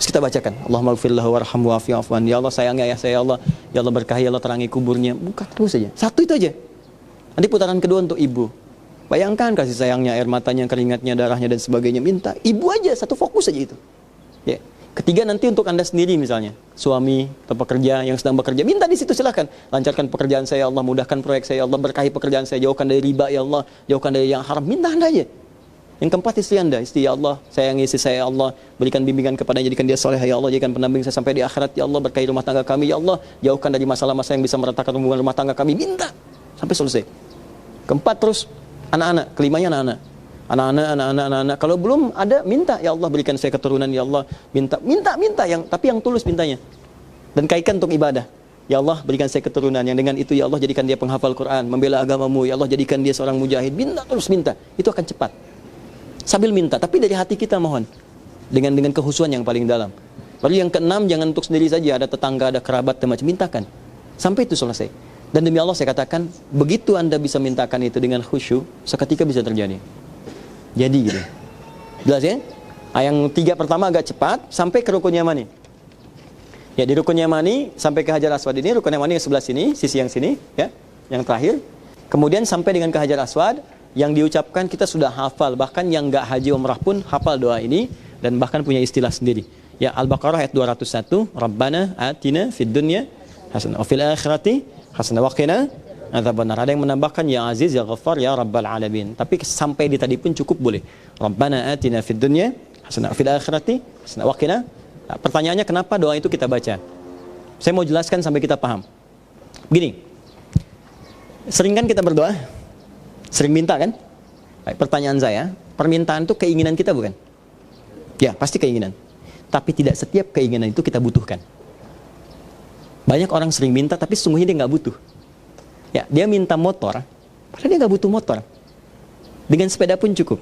Terus kita bacakan, Allahumma gfir lahu warhamhu wa'afi afwan. Ya Allah sayangi ayah saya, ya Allah berkahi, ya Allah terangi kuburnya. Buka terus saja. Satu itu aja. Nanti putaran kedua untuk ibu. Bayangkan kasih sayangnya, air matanya, keringatnya, darahnya dan sebagainya, minta. Ibu aja, satu fokus aja itu. Ya. Ketiga nanti untuk Anda sendiri misalnya, suami atau pekerja yang sedang bekerja, minta di situ silahkan. Lancarkan pekerjaan saya, ya Allah, mudahkan proyek saya, ya Allah, berkahi pekerjaan saya, jauhkan dari riba, ya Allah, jauhkan dari yang haram. Minta Anda aja. Yang keempat istri Anda, istri, ya Allah, sayangi istri saya, ya Allah, berikan bimbingan kepadanya, jadikan dia soleh, ya Allah, jadikan pendamping saya sampai di akhirat, ya Allah, berkahi rumah tangga kami, ya Allah, jauhkan dari masalah-masalah yang bisa meratakan hubungan rumah tangga kami. Minta sampai selesai. Keempat terus anak-anak, kelimanya anak-anak. Anak-anak. Kalau belum ada, minta, ya Allah berikan saya keturunan, ya Allah. Minta tapi yang tulus mintanya. Dan kaitkan untuk ibadah. Ya Allah berikan saya keturunan yang dengan itu, ya Allah jadikan dia penghafal Quran, membela agamamu, ya Allah jadikan dia seorang mujahid. Minta terus minta. Itu akan cepat. Sambil minta, tapi dari hati kita mohon. Dengan kehusuan yang paling dalam. Lalu yang keenam, jangan untuk sendiri saja, ada tetangga, ada kerabat, dan macam, mintakan. Sampai itu selesai. Dan demi Allah saya katakan, begitu Anda bisa mintakan itu dengan khusyuk, seketika bisa terjadi. Jadi gitu. Jelas ya? Yang 3 pertama agak cepat, sampai ke Rukun Yamani. Ya, di Rukun Yamani sampai ke Hajar Aswad ini, Rukun Yamani yang sebelah sini, sisi yang sini, ya, yang terakhir. Kemudian sampai dengan ke Hajar Aswad, yang diucapkan kita sudah hafal, bahkan yang enggak haji umrah pun hafal doa ini dan bahkan punya istilah sendiri. Ya, Al-Baqarah ayat 201, Rabbana atina fid dunya hasanah wa fil akhirati hasanah wa qina adzabannar. Ada yang menambahkan ya Aziz ya Ghaffar ya Rabbal alamin. Tapi sampai di tadi pun cukup boleh. Rabbana atina fid dunya hasanah wa fil akhirati hasanah wa qina. Pertanyaannya kenapa doa itu kita baca? Saya mau jelaskan sampai kita paham. Begini. Sering kan kita berdoa? Sering minta kan? Baik, pertanyaan saya, permintaan itu keinginan kita bukan? Ya, pasti keinginan. Tapi tidak setiap keinginan itu kita butuhkan. Banyak orang sering minta tapi sesungguhnya dia nggak butuh. Ya, dia minta motor, padahal dia nggak butuh motor. Dengan sepeda pun cukup.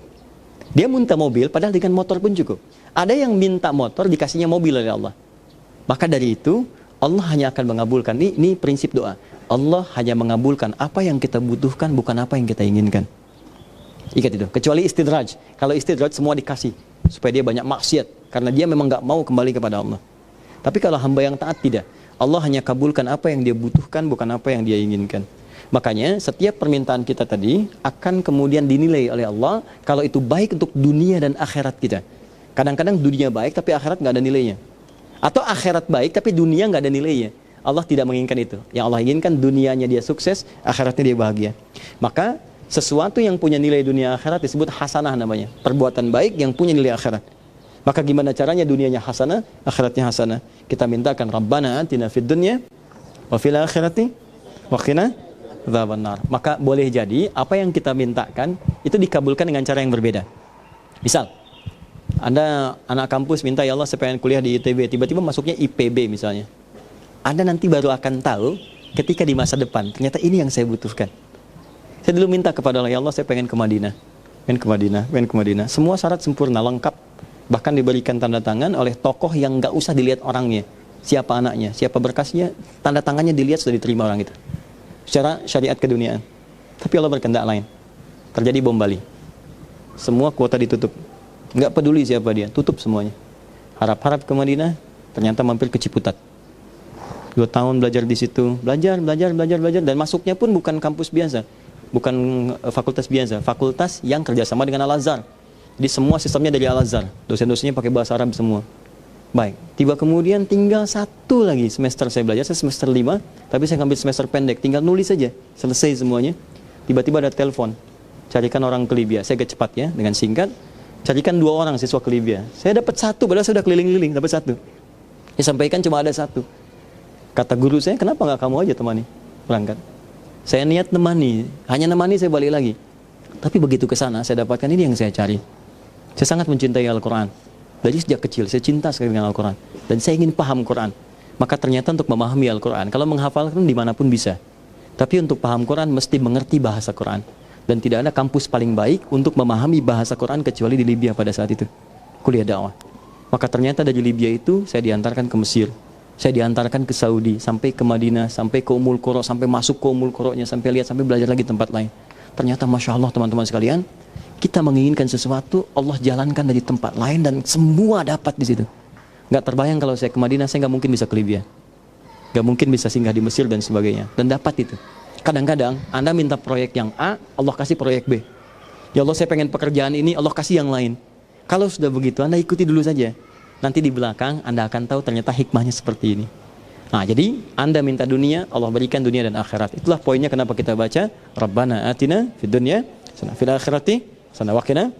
Dia minta mobil, padahal dengan motor pun cukup. Ada yang minta motor, dikasihnya mobil oleh Allah. Maka dari itu, Allah hanya akan mengabulkan. Ini prinsip doa. Allah hanya mengabulkan apa yang kita butuhkan, bukan apa yang kita inginkan. Ikat itu. Kecuali istidraj. Kalau istidraj semua dikasih supaya dia banyak maksiat, karena dia memang nggak mau kembali kepada Allah. Tapi kalau hamba yang taat tidak. Allah hanya kabulkan apa yang dia butuhkan, bukan apa yang dia inginkan. Makanya setiap permintaan kita tadi akan kemudian dinilai oleh Allah kalau itu baik untuk dunia dan akhirat kita. Kadang-kadang dunia baik tapi akhirat nggak ada nilainya. Atau akhirat baik tapi dunia nggak ada nilainya. Allah tidak menginginkan itu. Yang Allah inginkan dunianya dia sukses, akhiratnya dia bahagia. Maka sesuatu yang punya nilai dunia akhirat disebut hasanah namanya. Perbuatan baik yang punya nilai akhirat. Maka gimana caranya dunianya hasanah, akhiratnya hasanah? Kita mintakan Rabbana atina fid dunya wa fil akhirati wa qina adzabannar. Maka boleh jadi apa yang kita mintakan itu dikabulkan dengan cara yang berbeda. Misal, Anda anak kampus minta, ya Allah saya pengen kuliah di ITB, tiba-tiba masuknya IPB misalnya. Anda nanti baru akan tahu ketika di masa depan, ternyata ini yang saya butuhkan. Saya dulu minta kepada Allah, ya Allah saya pengen ke Madinah. Pengen ke Madinah, pengen ke Madinah. Semua syarat sempurna, lengkap. Bahkan diberikan tanda tangan oleh tokoh yang gak usah dilihat orangnya. Siapa anaknya, siapa berkasnya, tanda tangannya dilihat sudah diterima orang itu. Secara syariat keduniaan. Tapi Allah berkehendak lain. Terjadi bom Bali. Semua kuota ditutup. Gak peduli siapa dia, tutup semuanya. Harap-harap ke Madinah, ternyata mampir ke Ciputat. 2 tahun belajar di situ, belajar, dan masuknya pun bukan kampus biasa, bukan fakultas biasa, fakultas yang kerjasama dengan Al-Azhar. Jadi semua sistemnya dari Al-Azhar, dosen-dosennya pakai bahasa Arab semua. Baik, tiba kemudian tinggal 1 lagi semester saya belajar, saya semester 5, tapi saya ngambil semester pendek, tinggal nulis saja, selesai semuanya. Tiba-tiba ada telepon, carikan orang ke Libya. Saya agak cepat ya, dengan singkat, carikan 2 orang siswa ke Libya. Saya dapat 1, padahal saya sudah keliling-keliling, dapat 1. Saya sampaikan cuma ada 1. Kata guru saya, kenapa nggak kamu aja temani berangkat? Saya niat nemani, hanya nemani saya balik lagi. Tapi begitu ke sana, saya dapatkan ini yang saya cari. Saya sangat mencintai Al-Quran. Dari sejak kecil, saya cinta sekali dengan Al-Quran. Dan saya ingin paham Quran. Maka ternyata untuk memahami Al-Quran, kalau menghafalkan dimanapun bisa. Tapi untuk paham Quran, mesti mengerti bahasa Quran. Dan tidak ada kampus paling baik untuk memahami bahasa Quran kecuali di Libya pada saat itu. Kuliah dakwah. Maka ternyata dari Libya itu, saya diantarkan ke Mesir. Saya diantarkan ke Saudi, sampai ke Madinah, sampai ke Ummul Qura, sampai masuk ke Ummul Qura-nya, sampai lihat, sampai belajar lagi tempat lain. Ternyata Masya Allah teman-teman sekalian, kita menginginkan sesuatu, Allah jalankan dari tempat lain dan semua dapat di situ. Gak terbayang kalau saya ke Madinah, saya gak mungkin bisa ke Libya. Gak mungkin bisa singgah di Mesir dan sebagainya. Dan dapat itu. Kadang-kadang Anda minta proyek yang A, Allah kasih proyek B. Ya Allah saya pengen pekerjaan ini, Allah kasih yang lain. Kalau sudah begitu, Anda ikuti dulu saja. Nanti di belakang Anda akan tahu ternyata hikmahnya seperti ini. Nah, jadi Anda minta dunia, Allah berikan dunia dan akhirat. Itulah poinnya kenapa kita baca Rabbana atina fid dunya hasanah fil akhirati hasanah wa qina.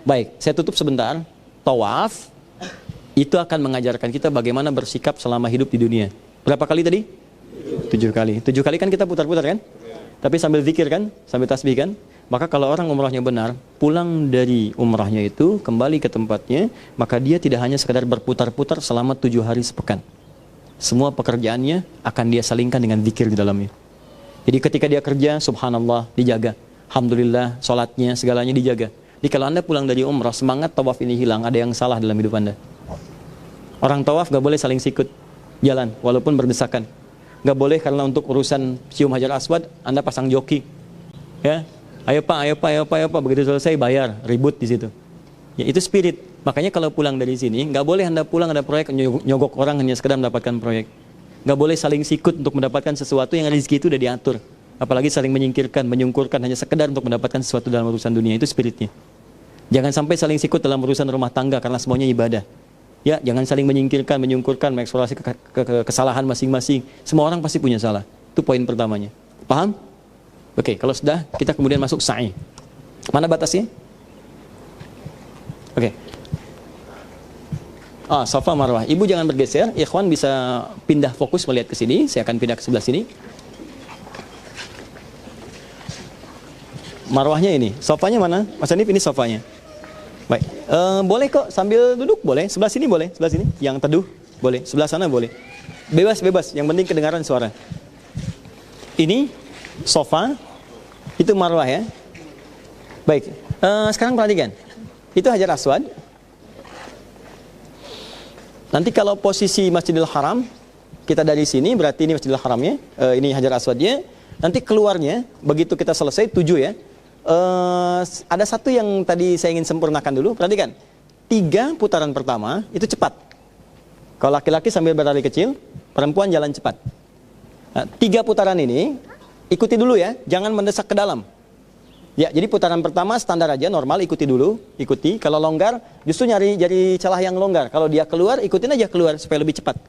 Baik, saya tutup sebentar. Tawaf itu akan mengajarkan kita bagaimana bersikap selama hidup di dunia. Berapa kali tadi? 7 kali. 7 kali kan kita putar-putar kan? Tapi sambil zikir kan? Sambil tasbih kan? Maka kalau orang umrahnya benar, pulang dari umrahnya itu kembali ke tempatnya, maka dia tidak hanya sekadar berputar-putar selama 7 hari sepekan. Semua pekerjaannya akan dia salingkan dengan zikir di dalamnya. Jadi ketika dia kerja, subhanallah, dijaga. Alhamdulillah, sholatnya, segalanya dijaga. Jadi kalau Anda pulang dari umrah, semangat tawaf ini hilang, ada yang salah dalam hidup Anda. Orang tawaf gak boleh saling sikut jalan, walaupun berdesakan. Gak boleh karena untuk urusan cium hajar aswad, Anda pasang joki. Ya, ayo pak, begitu selesai bayar, ribut di situ. Ya, itu spirit. Makanya kalau pulang dari sini, nggak boleh Anda pulang ada proyek nyogok orang hanya sekedar mendapatkan proyek. Nggak boleh saling sikut untuk mendapatkan sesuatu yang rezeki itu udah diatur. Apalagi saling menyingkirkan, menyungkurkan hanya sekedar untuk mendapatkan sesuatu dalam urusan dunia, itu spiritnya. Jangan sampai saling sikut dalam urusan rumah tangga karena semuanya ibadah. Ya, jangan saling menyingkirkan, menyungkurkan, mengeksplorasi kesalahan masing-masing. Semua orang pasti punya salah. Itu poin pertamanya. Paham? Oke, kalau sudah, kita kemudian masuk sa'i. Mana batasnya? Oke. Safa Marwah. Ibu jangan bergeser. Ikhwan bisa pindah fokus melihat ke sini. Saya akan pindah ke sebelah sini. Marwahnya ini. Sofanya mana? Mas Hanif, ini sofanya. Baik. Boleh kok sambil duduk, boleh. Sebelah sini boleh. Sebelah sini. Yang teduh, boleh. Sebelah sana boleh. Bebas. Yang penting kedengaran suara. Ini sofa, itu marwah ya. Baik, sekarang perhatikan. Itu Hajar Aswad. Nanti kalau posisi Masjidil Haram, kita dari sini berarti ini Masjidil Haramnya, ini Hajar Aswadnya. Nanti keluarnya, begitu kita selesai 7 ya. Ada satu yang tadi saya ingin sempurnakan dulu. Perhatikan, 3 putaran pertama itu cepat. Kalau laki-laki sambil berlari kecil, perempuan jalan cepat. Nah, 3 putaran ini ikuti dulu ya, jangan mendesak ke dalam. Ya, jadi putaran pertama standar aja, normal, ikuti dulu, ikuti. Kalau longgar, justru nyari celah yang longgar. Kalau dia keluar, ikutin aja keluar supaya lebih cepat.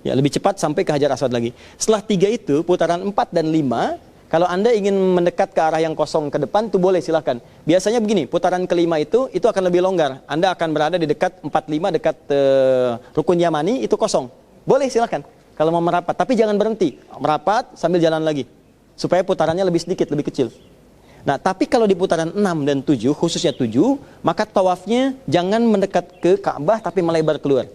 Ya, lebih cepat sampai ke Hajar Aswad lagi. Setelah 3 itu, putaran 4 dan 5, kalau Anda ingin mendekat ke arah yang kosong ke depan, itu boleh, silahkan. Biasanya begini, putaran kelima itu akan lebih longgar. Anda akan berada di dekat 4-5, dekat Rukun Yamani, itu kosong. Boleh, silahkan. Kalau mau merapat, tapi jangan berhenti. Merapat sambil jalan lagi. Supaya putarannya lebih sedikit, lebih kecil. Nah, tapi kalau di putaran 6 dan 7, khususnya 7, maka tawafnya jangan mendekat ke Ka'bah tapi melebar keluar.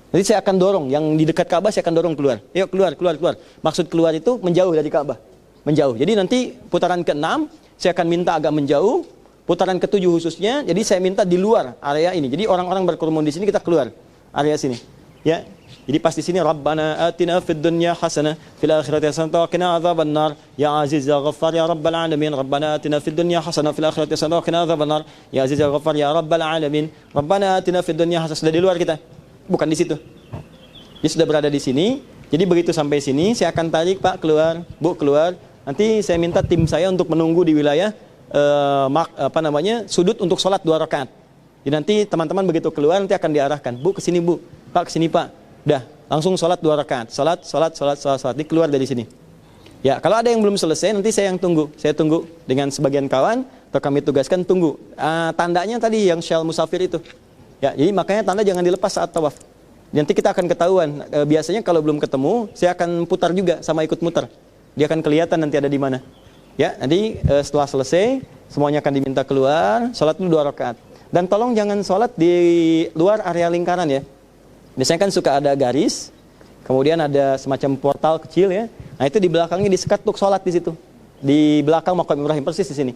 Jadi saya akan dorong, yang di dekat Ka'bah saya akan dorong keluar. Yuk keluar, keluar, keluar. Maksud keluar itu menjauh dari Ka'bah. Menjauh. Jadi nanti putaran ke-6 saya akan minta agak menjauh, putaran ke-7 khususnya, jadi saya minta di luar area ini. Jadi orang-orang berkerumun di sini, kita keluar area sini. Ya. Jadi pas di sini Rabbana atina fid dunya hasanah fil akhirati hasanah wa qina adzabannar ya aziz ya ghaffar ya rabbal alamin Rabbana atina fid dunya hasanah fil akhirati hasanah wa qina adzabannar ya aziz ya ghaffar ya rabbal alamin Rabbana atina fid dunya hasanah. Sudah di luar kita, bukan di situ. Dia sudah berada di sini. Jadi begitu sampai sini saya akan tarik, Pak, keluar, Bu, keluar. Nanti saya minta tim saya untuk menunggu di wilayah sudut untuk sholat 2 rakaat. Jadi nanti teman-teman begitu keluar nanti akan diarahkan, Bu ke sini, Bu, Pak ke sini, Pak. Udah, langsung sholat 2 rakaat. Sholat. Ini keluar dari sini. Ya, kalau ada yang belum selesai, nanti saya yang tunggu. Saya tunggu dengan sebagian kawan, atau kami tugaskan tunggu. Tandanya tadi yang syal musafir itu. Ya, jadi makanya tanda jangan dilepas saat tawaf. Nanti kita akan ketahuan. Biasanya kalau belum ketemu, saya akan putar juga sama ikut muter. Dia akan kelihatan nanti ada di mana. Ya, nanti setelah selesai, semuanya akan diminta keluar, sholat dulu 2 rakaat. Dan tolong jangan sholat di luar area lingkaran ya. Biasanya kan suka ada garis, kemudian ada semacam portal kecil ya. Nah itu di belakangnya disekat untuk sholat di situ. Di belakang Maqam Ibrahim, persis di sini.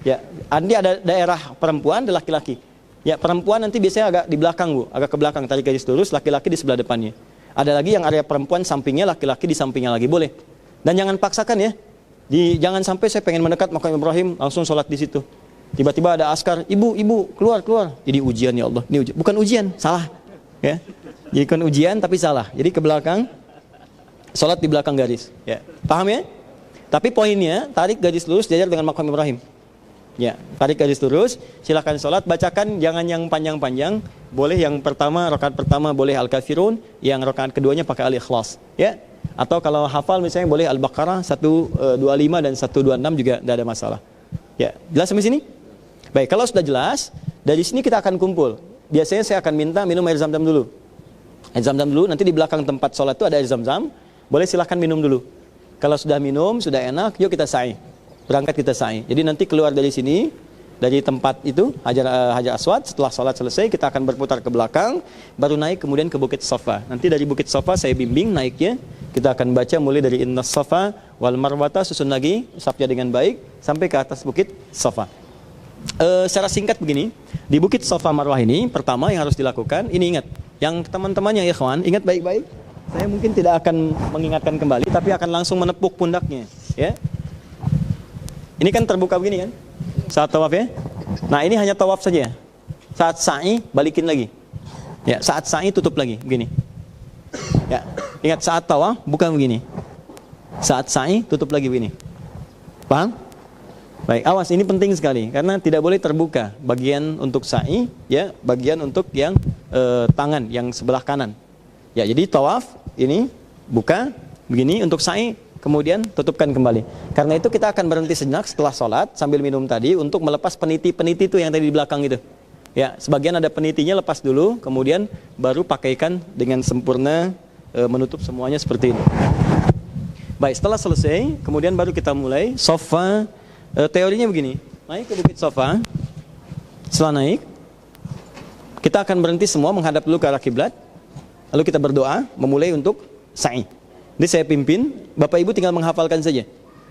Ya, nanti ada daerah perempuan dan laki-laki. Ya, perempuan nanti biasanya agak di belakang, Bu, agak ke belakang, tarik garis lurus, laki-laki di sebelah depannya. Ada lagi yang area perempuan sampingnya, laki-laki di sampingnya lagi, boleh. Dan jangan paksakan ya. Jangan sampai saya pengen mendekat Maqam Ibrahim langsung sholat di situ. Tiba-tiba ada askar, ibu, keluar. Jadi ujian ya Allah. Ini ujian. Bukan ujian, salah. Ya. Jadi kan ujian tapi salah. Jadi ke belakang, sholat di belakang garis. Ya. Paham ya? Tapi poinnya, tarik garis lurus jajar dengan Maqam Ibrahim. Ya, tarik garis lurus, silakan sholat, bacakan jangan yang panjang-panjang. Boleh yang pertama, rakaat pertama boleh Al-Kafirun, yang rakaat keduanya pakai Al-Ikhlas. Ya. Atau kalau hafal misalnya boleh Al-Baqarah 125 dan 126 juga tidak ada masalah. Ya, jelas sampai sini? Baik, kalau sudah jelas, dari sini kita akan kumpul. Biasanya saya akan minta minum air zam-zam dulu. Air zam-zam dulu, nanti di belakang tempat sholat itu ada air zam-zam. Boleh silahkan minum dulu. Kalau sudah minum, sudah enak, yuk kita sa'i. Berangkat kita sa'i. Jadi nanti keluar dari sini, dari tempat itu, Hajar Aswad, setelah sholat selesai, kita akan berputar ke belakang, baru naik kemudian ke Bukit Safa. Nanti dari Bukit Safa saya bimbing naiknya, kita akan baca mulai dari Innas Safa wal Marwata, susun lagi, usapnya dengan baik, sampai ke atas Bukit Safa. Secara singkat begini, di Bukit Safa Marwah ini, pertama yang harus dilakukan, ini ingat, yang teman-temannya ya kawan, ingat baik-baik. Saya mungkin tidak akan mengingatkan kembali, tapi akan langsung menepuk pundaknya. Ya. Ini kan terbuka begini kan, saat tawaf ya. Nah ini hanya tawaf saja. Saat sa'i balikin lagi. Ya, saat sa'i tutup lagi, begini. Ya, ingat saat tawaf bukan begini. Saat sa'i tutup lagi begini. Paham? Baik, awas ini penting sekali karena tidak boleh terbuka bagian untuk sa'i, ya, bagian untuk yang tangan yang sebelah kanan. Ya, jadi tawaf ini buka begini untuk sa'i, kemudian tutupkan kembali. Karena itu kita akan berhenti sejenak setelah sholat sambil minum tadi untuk melepas peniti-peniti itu yang tadi di belakang itu. Ya, sebagian ada penitinya, lepas dulu, kemudian baru pakaikan dengan sempurna, menutup semuanya seperti ini. Baik, setelah selesai, kemudian baru kita mulai Safa. Teorinya begini, naik ke Bukit Safa. Setelah naik, kita akan berhenti semua menghadap dulu ke arah kiblat. Lalu kita berdoa, memulai untuk sa'i. Ini saya pimpin, Bapak Ibu tinggal menghafalkan saja.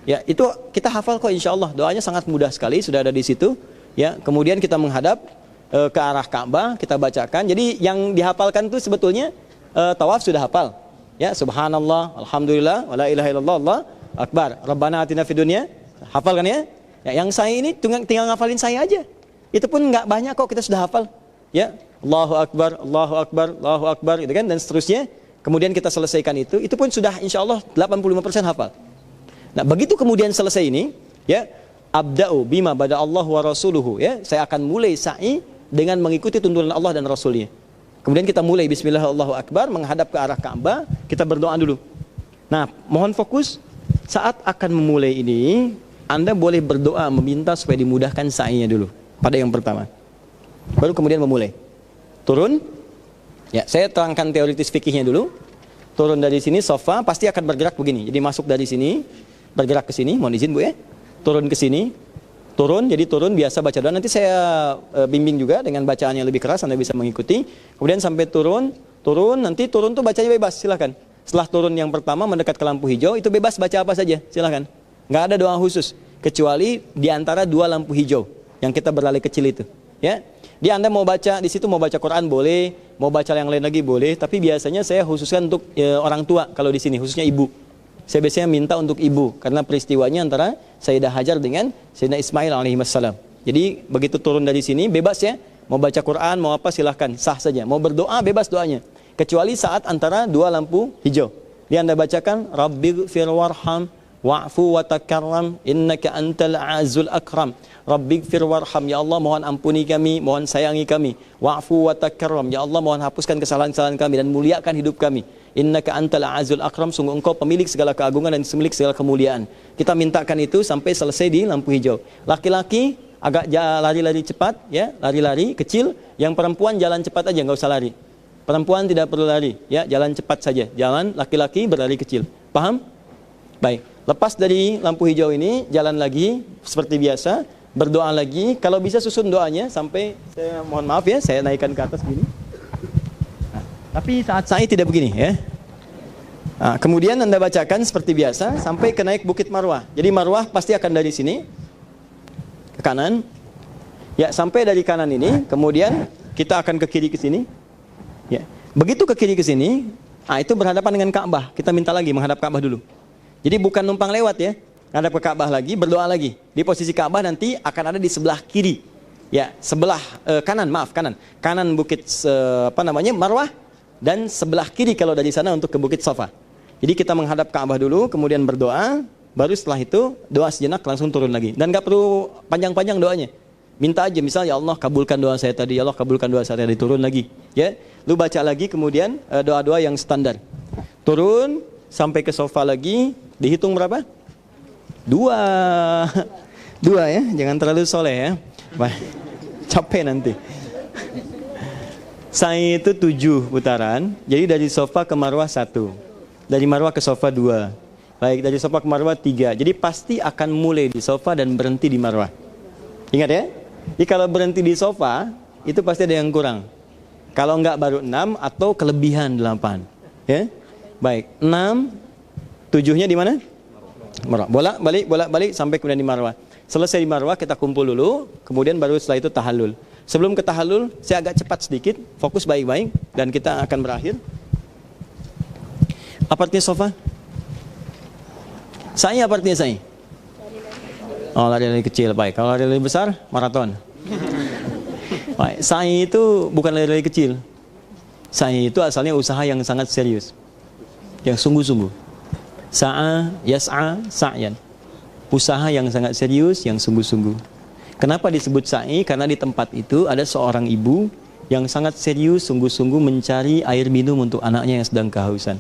Ya, itu kita hafal kok insya Allah. Doanya sangat mudah sekali, sudah ada di situ. Ya, kemudian kita menghadap ke arah Ka'bah, kita bacakan. Jadi yang dihafalkan itu sebetulnya tawaf sudah hafal. Ya, subhanallah, alhamdulillah, wala ilaha illallah, Allah akbar. Rabbana atina fid dunya. Hafal kan ya? Ya, yang saya ini tinggal ngafalin saya aja. Itu pun nggak banyak kok, kita sudah hafal. Ya, Allahu Akbar, Allahu Akbar, Allahu Akbar, gitu kan, dan seterusnya. Kemudian kita selesaikan itu pun sudah insya Allah 85% hafal. Nah, begitu kemudian selesai ini, ya, abda'u bima bada Allah wa rasuluhu, ya, saya akan mulai sa'i dengan mengikuti tuntunan Allah dan Rasulnya. Kemudian kita mulai bismillah Allahu Akbar, menghadap ke arah Ka'bah, kita berdoa dulu. Nah, mohon fokus, saat akan memulai ini, Anda boleh berdoa meminta supaya dimudahkan sa'inya dulu, pada yang pertama. Baru kemudian memulai. Turun, ya, saya terangkan teoritis fikihnya dulu. Turun dari sini, sofa pasti akan bergerak begini. Jadi masuk dari sini, bergerak ke sini, mohon izin Bu ya. Turun ke sini, turun, jadi turun biasa baca doa. Nanti saya bimbing juga dengan bacaan yang lebih keras, Anda bisa mengikuti. Kemudian sampai turun, nanti turun tuh bacanya bebas, silakan. Setelah turun yang pertama mendekat ke lampu hijau, itu bebas baca apa saja, silakan. Nggak ada doa khusus, kecuali di antara dua lampu hijau yang kita beralih kecil itu, ya. Di Anda mau baca di situ, mau baca Quran boleh, mau baca yang lain lagi boleh, tapi biasanya saya khususkan untuk orang tua kalau di sini, khususnya ibu. Saya biasanya minta untuk ibu karena peristiwanya antara Sayyidah Hajar dengan Sayyidina Ismail alaihi wassalam. Jadi begitu turun dari sini bebas ya, mau baca Quran, mau apa silahkan, sah saja. Mau berdoa bebas doanya, kecuali saat antara dua lampu hijau. Dia Anda bacakan Rabbighfir warham wa'fu wa takarram innaka antal azul akram. Rabbighfir warham, ya Allah mohon ampuni kami, mohon sayangi kami. Wa'fu wa takarram, ya Allah mohon hapuskan kesalahan-kesalahan kami dan muliakan hidup kami. Innaka antal azul akram, sungguh engkau pemilik segala keagungan dan pemilik segala kemuliaan. Kita mintakan itu sampai selesai di lampu hijau. Laki-laki agak lari-lari cepat, ya, lari-lari kecil. Yang perempuan jalan cepat aja, nggak usah lari. Perempuan tidak perlu lari, ya, jalan cepat saja. Jalan laki-laki berlari kecil. Paham? Baik. Lepas dari lampu hijau ini, jalan lagi seperti biasa, berdoa lagi. Kalau bisa susun doanya sampai, saya mohon maaf ya, saya naikkan ke atas gini. Nah, tapi saat saya tidak begini ya. Nah, kemudian Anda bacakan seperti biasa sampai ke naik Bukit Marwah. Jadi Marwah pasti akan dari sini ke kanan. Ya, sampai dari kanan ini, kemudian kita akan ke kiri ke sini. Ya, begitu ke kiri ke sini, itu berhadapan dengan Ka'bah. Kita minta lagi menghadap Ka'bah dulu. Jadi bukan numpang lewat ya, ngadap ke Ka'bah lagi, berdoa lagi. Di posisi Ka'bah nanti akan ada di sebelah kiri, ya, sebelah kanan, maaf kanan, kanan bukit Marwah, dan sebelah kiri kalau dari sana untuk ke Bukit Safa. Jadi kita menghadap Ka'bah dulu, kemudian berdoa, baru setelah itu doa sejenak langsung turun lagi. Dan nggak perlu panjang-panjang doanya. Minta aja, misalnya ya Allah kabulkan doa saya tadi, ya Allah kabulkan doa saya tadi, turun lagi, ya. Lu baca lagi kemudian doa-doa yang standar. Turun sampai ke sofa lagi. Dihitung berapa? Dua ya, jangan terlalu soleh ya. Capek nanti. Sa'i itu 7 putaran. Jadi dari sofa ke Marwah 1, dari Marwah ke sofa 2, baik, dari sofa ke Marwah 3. Jadi pasti akan mulai di sofa dan berhenti di Marwah. Ingat ya. Jadi kalau berhenti di sofa itu pasti ada yang kurang. Kalau enggak baru 6 atau kelebihan 8. Ya. Baik, 6, 7-nya di mana? Marwah. Bolak-balik sampai kemudian di Marwah. Selesai di Marwah kita kumpul dulu, kemudian baru setelah itu tahallul. Sebelum ke tahallul, saya agak cepat sedikit, fokus baik-baik dan kita akan berakhir. Apa artinya sofa? Sa'i apa artinya sa'i? Oh, lari-lari kecil, baik. Kalau lari-lari besar, maraton. Baik. Sa'i itu bukan lari-lari kecil. Sa'i itu asalnya usaha yang sangat serius, yang sungguh-sungguh. Sa'a, yas'a, sa'yan. Usaha yang sangat serius, yang sungguh-sungguh. Kenapa disebut sa'i? Karena di tempat itu ada seorang ibu yang sangat serius, sungguh-sungguh mencari air minum untuk anaknya yang sedang kehausan.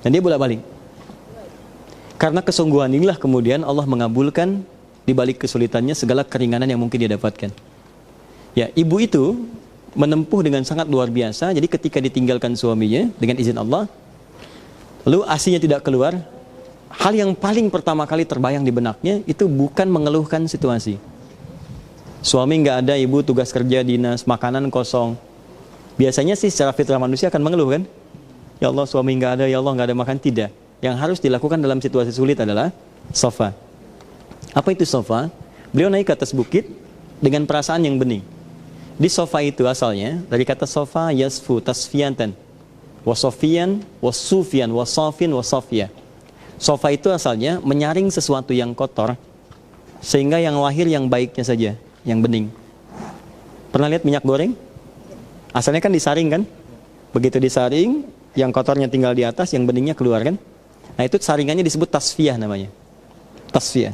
Dan dia bolak-balik. Karena kesungguhan inilah kemudian Allah mengabulkan di balik kesulitannya segala keringanan yang mungkin dia dapatkan. Ya, ibu itu menempuh dengan sangat luar biasa. Jadi ketika ditinggalkan suaminya dengan izin Allah, lalu ASI-nya tidak keluar, hal yang paling pertama kali terbayang di benaknya itu bukan mengeluhkan situasi. Suami nggak ada, ibu tugas kerja, dinas, makanan kosong. Biasanya sih secara fitrah manusia akan mengeluh kan? Ya Allah suami nggak ada, ya Allah nggak ada makan. Tidak. Yang harus dilakukan dalam situasi sulit adalah sofa. Apa itu sofa? Beliau naik ke atas bukit dengan perasaan yang bening. Di sofa itu asalnya dari kata sofa yasfu tasfiyantan. Wasofian, wasufian, wasofin, wasofia. Sofa itu asalnya menyaring sesuatu yang kotor sehingga yang lahir yang baiknya saja, yang bening. Pernah lihat minyak goreng? Asalnya kan disaring kan? Begitu disaring, yang kotornya tinggal di atas, yang beningnya keluar kan? Nah itu saringannya disebut tasfiyah namanya. Tasfiyah.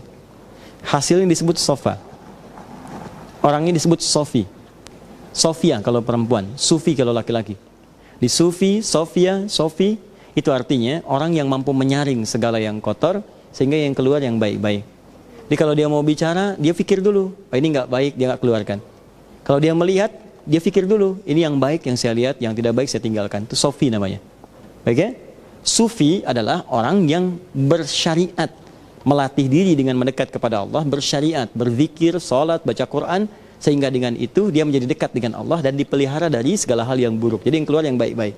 Hasilnya disebut sofa. Orangnya disebut sofi. Sofia kalau perempuan, sufi kalau laki-laki. Di sufi, sofia, sofi itu artinya orang yang mampu menyaring segala yang kotor sehingga yang keluar yang baik-baik. Jadi kalau dia mau bicara, dia pikir dulu, oh ini nggak baik, dia nggak keluarkan. Kalau dia melihat, dia pikir dulu, ini yang baik yang saya lihat, yang tidak baik saya tinggalkan. Itu sofi namanya. Baik ya? Sufi adalah orang yang bersyariat, melatih diri dengan mendekat kepada Allah, bersyariat, berzikir, salat, baca Quran, sehingga dengan itu dia menjadi dekat dengan Allah dan dipelihara dari segala hal yang buruk. Jadi yang keluar yang baik-baik.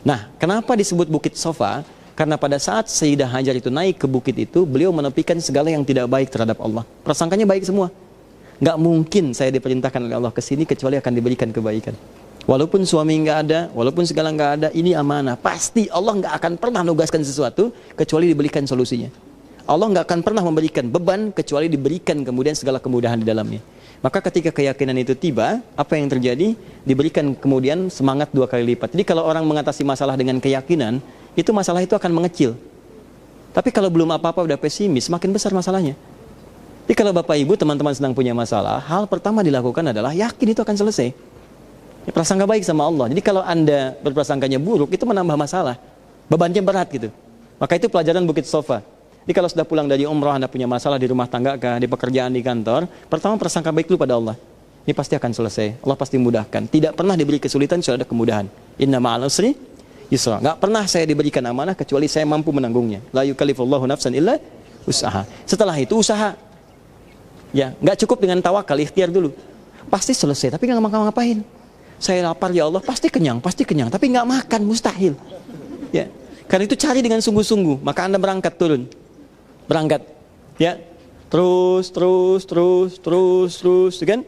Nah, kenapa disebut Bukit Sofa? Karena pada saat Sayyidah Hajar itu naik ke bukit itu, beliau menepikan segala yang tidak baik terhadap Allah. Prasangkanya baik semua. Nggak mungkin saya diperintahkan oleh Allah ke sini kecuali akan diberikan kebaikan. Walaupun suami nggak ada, walaupun segala nggak ada, ini amanah. Pasti Allah nggak akan pernah nugaskan sesuatu kecuali diberikan solusinya. Allah nggak akan pernah memberikan beban kecuali diberikan kemudian segala kemudahan di dalamnya. Maka ketika keyakinan itu tiba, apa yang terjadi? Diberikan kemudian semangat 2 kali lipat. Jadi kalau orang mengatasi masalah dengan keyakinan, itu masalah itu akan mengecil. Tapi kalau belum apa-apa udah pesimis, makin besar masalahnya. Jadi kalau Bapak Ibu, teman-teman sedang punya masalah, hal pertama dilakukan adalah yakin itu akan selesai. Ya, prasangka baik sama Allah. Jadi kalau Anda berprasangkanya buruk, itu menambah masalah. Bebannya berat gitu. Maka itu pelajaran Bukit Sofa. Jadi kalau sudah pulang dari umrah, Anda punya masalah di rumah tangga kah, di pekerjaan di kantor, pertama prasangka baik dulu pada Allah. Ini pasti akan selesai. Allah pasti mudahkan. Tidak pernah diberi kesulitan, sudah ada kemudahan. Inna ma'al usri yusra. Enggak pernah saya diberikan amanah kecuali saya mampu menanggungnya. La yukallifullahu nafsan illa usaha. Setelah itu usaha. Ya, enggak cukup dengan tawakal, ikhtiar dulu. Pasti selesai, tapi enggak ngapa-ngapain. Saya lapar ya Allah, pasti kenyang, tapi enggak makan, mustahil. Ya. Karena itu cari dengan sungguh-sungguh, maka Anda berangkat turun. Berangkat, ya, terus, kan?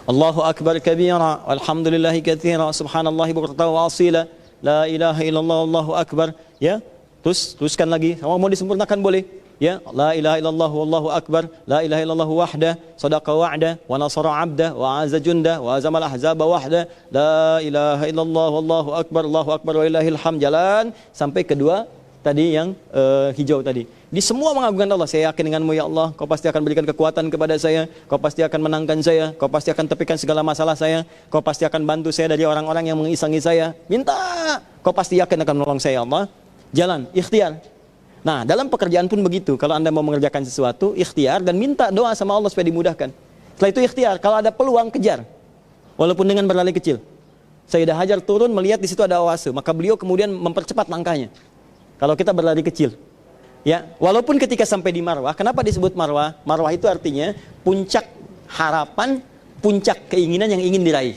Allahu Akbar kabira, alhamdulillahi katsira, subhanallahi bukratan wa asila, la ilaha illallah, Allahu Akbar, ya. Teruskan lagi, kalau mau disempurnakan boleh, ya. La ilaha illallah, wallahu akbar, la ilaha illallah wahda, sadaqa wa'da, wa nasara 'abda, wa 'azza junda, wa azamal ahzaba wahda, la ilaha illallah, wallahu akbar, wa ilahil hamd. Jalan sampai kedua tadi yang hijau tadi. Di semua mengagungkan Allah. Saya yakin denganmu ya Allah, kau pasti akan berikan kekuatan kepada saya, kau pasti akan menangkan saya, kau pasti akan tepikan segala masalah saya, kau pasti akan bantu saya dari orang-orang yang mengisangi saya. Minta, kau pasti yakin akan menolong saya ya Allah. Jalan, ikhtiar. Nah, dalam pekerjaan pun begitu. Kalau Anda mau mengerjakan sesuatu, ikhtiar dan minta doa sama Allah supaya dimudahkan. Setelah itu ikhtiar, kalau ada peluang kejar. Walaupun dengan berlari kecil. Sayyidah Hajar turun melihat di situ ada oase, maka beliau kemudian mempercepat langkahnya. Kalau kita berlari kecil, ya, walaupun ketika sampai di Marwah, kenapa disebut Marwah? Marwah itu artinya puncak harapan, puncak keinginan yang ingin diraih.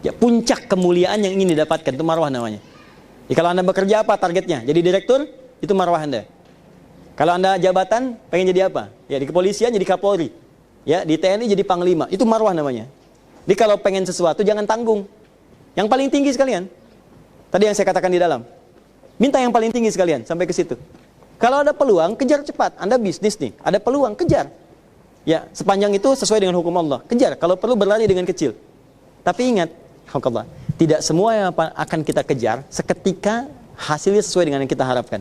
Ya, puncak kemuliaan yang ingin didapatkan, itu Marwah namanya. Ya, kalau Anda bekerja apa targetnya? Jadi direktur, itu Marwah Anda. Kalau Anda jabatan, pengen jadi apa? Ya, di kepolisian jadi Kapolri. Ya, di TNI jadi Panglima, itu Marwah namanya. Jadi kalau pengen sesuatu jangan tanggung. Yang paling tinggi sekalian. Tadi yang saya katakan di dalam. Minta yang paling tinggi sekalian, sampai ke situ. Kalau ada peluang, kejar cepat. Anda bisnis nih, ada peluang, kejar. Ya, sepanjang itu sesuai dengan hukum Allah. Kejar, kalau perlu berlari dengan kecil. Tapi ingat, Allah, tidak semua yang akan kita kejar seketika hasilnya sesuai dengan yang kita harapkan.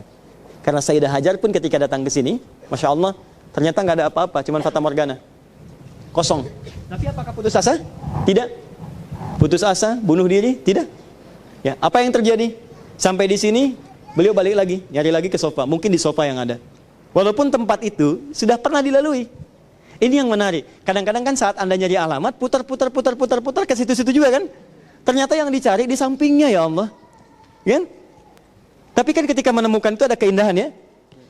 Karena Sayyidah Hajar pun ketika datang ke sini, Masya Allah, ternyata nggak ada apa-apa, cuma fata morgana. Kosong. Tapi apakah putus asa? Tidak. Putus asa, bunuh diri? Tidak. Ya, apa yang terjadi? Sampai di sini, beliau balik lagi, nyari lagi ke sofa. Mungkin di sofa yang ada. Walaupun tempat itu sudah pernah dilalui. Ini yang menarik. Kadang-kadang kan saat Anda nyari alamat, putar ke situ-situ juga kan? Ternyata yang dicari di sampingnya ya Allah. Kan? Tapi kan ketika menemukan itu ada keindahan ya.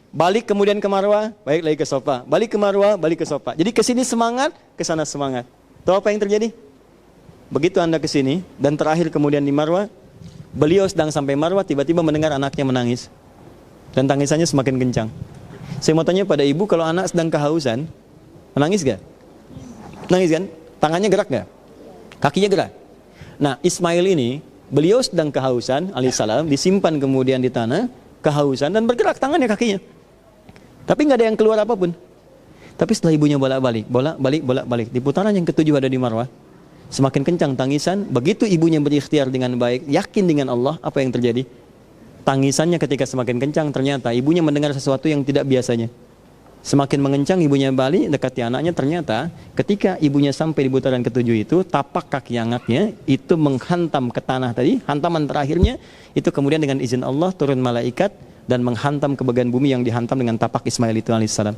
Balik kemudian ke Marwah, balik lagi ke sofa. Balik ke Marwah, balik ke sofa. Jadi ke sini semangat, ke sana semangat. Tahu apa yang terjadi? Begitu Anda ke sini dan terakhir kemudian di Marwah, beliau sedang sampai Marwah, tiba-tiba mendengar anaknya menangis. Dan tangisannya semakin kencang. Saya mau tanya pada ibu, kalau anak sedang kehausan, menangis gak? Nangis kan? Tangannya gerak gak? Kakinya gerak? Nah, Ismail ini, beliau sedang kehausan, alaihissalam, disimpan kemudian di tanah, kehausan, dan bergerak tangannya, kakinya. Tapi gak ada yang keluar apapun. Tapi setelah ibunya bolak-balik, di putaran yang ketujuh ada di Marwah, semakin kencang tangisan. Begitu ibunya berikhtiar dengan baik, yakin dengan Allah, apa yang terjadi? Tangisannya ketika semakin kencang, ternyata ibunya mendengar sesuatu yang tidak biasanya. Semakin mengencang ibunya balik dekati anaknya, ternyata ketika ibunya sampai di putaran ketujuh itu, tapak kaki anaknya itu menghantam ke tanah tadi, hantaman terakhirnya itu kemudian dengan izin Allah turun malaikat dan menghantam ke bagian bumi yang dihantam dengan tapak Ismail itu alaihissalam.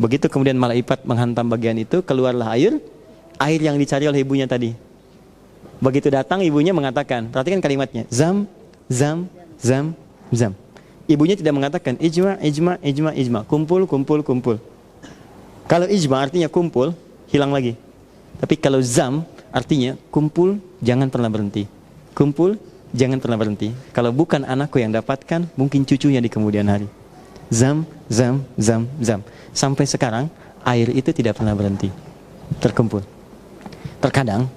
Begitu kemudian malaikat menghantam bagian itu, keluarlah air yang dicari oleh ibunya tadi. Begitu datang ibunya mengatakan, perhatikan kalimatnya, zam, zam, zam, zam. Ibunya tidak mengatakan ijma, ijma, ijma, ijma, kumpul, kumpul, kumpul. Kalau ijma artinya kumpul, hilang lagi. Tapi kalau zam artinya kumpul, jangan pernah berhenti. Kumpul, jangan pernah berhenti. Kalau bukan anakku yang dapatkan, mungkin cucunya di kemudian hari. Zam, zam, zam, zam. Sampai sekarang air itu tidak pernah berhenti, terkumpul. Terkadang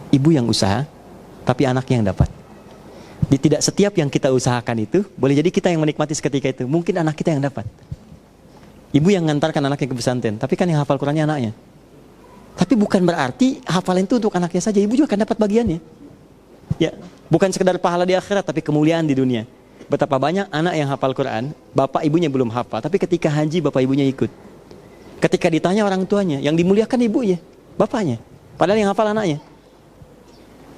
ibu yang usaha, tapi anaknya yang dapat. Tidak setiap yang kita usahakan itu boleh jadi kita yang menikmati seketika itu. Mungkin anak kita yang dapat. Ibu yang ngantarkan anaknya ke pesantren, tapi kan yang hafal Qurannya anaknya. Tapi bukan berarti hafalan itu untuk anaknya saja. Ibu juga akan dapat bagiannya. Ya, bukan sekedar pahala di akhirat, tapi kemuliaan di dunia. Betapa banyak anak yang hafal Quran, bapak ibunya belum hafal, tapi ketika haji bapak ibunya ikut. Ketika ditanya orang tuanya, yang dimuliakan ibunya, bapaknya. Padahal yang hafal anaknya.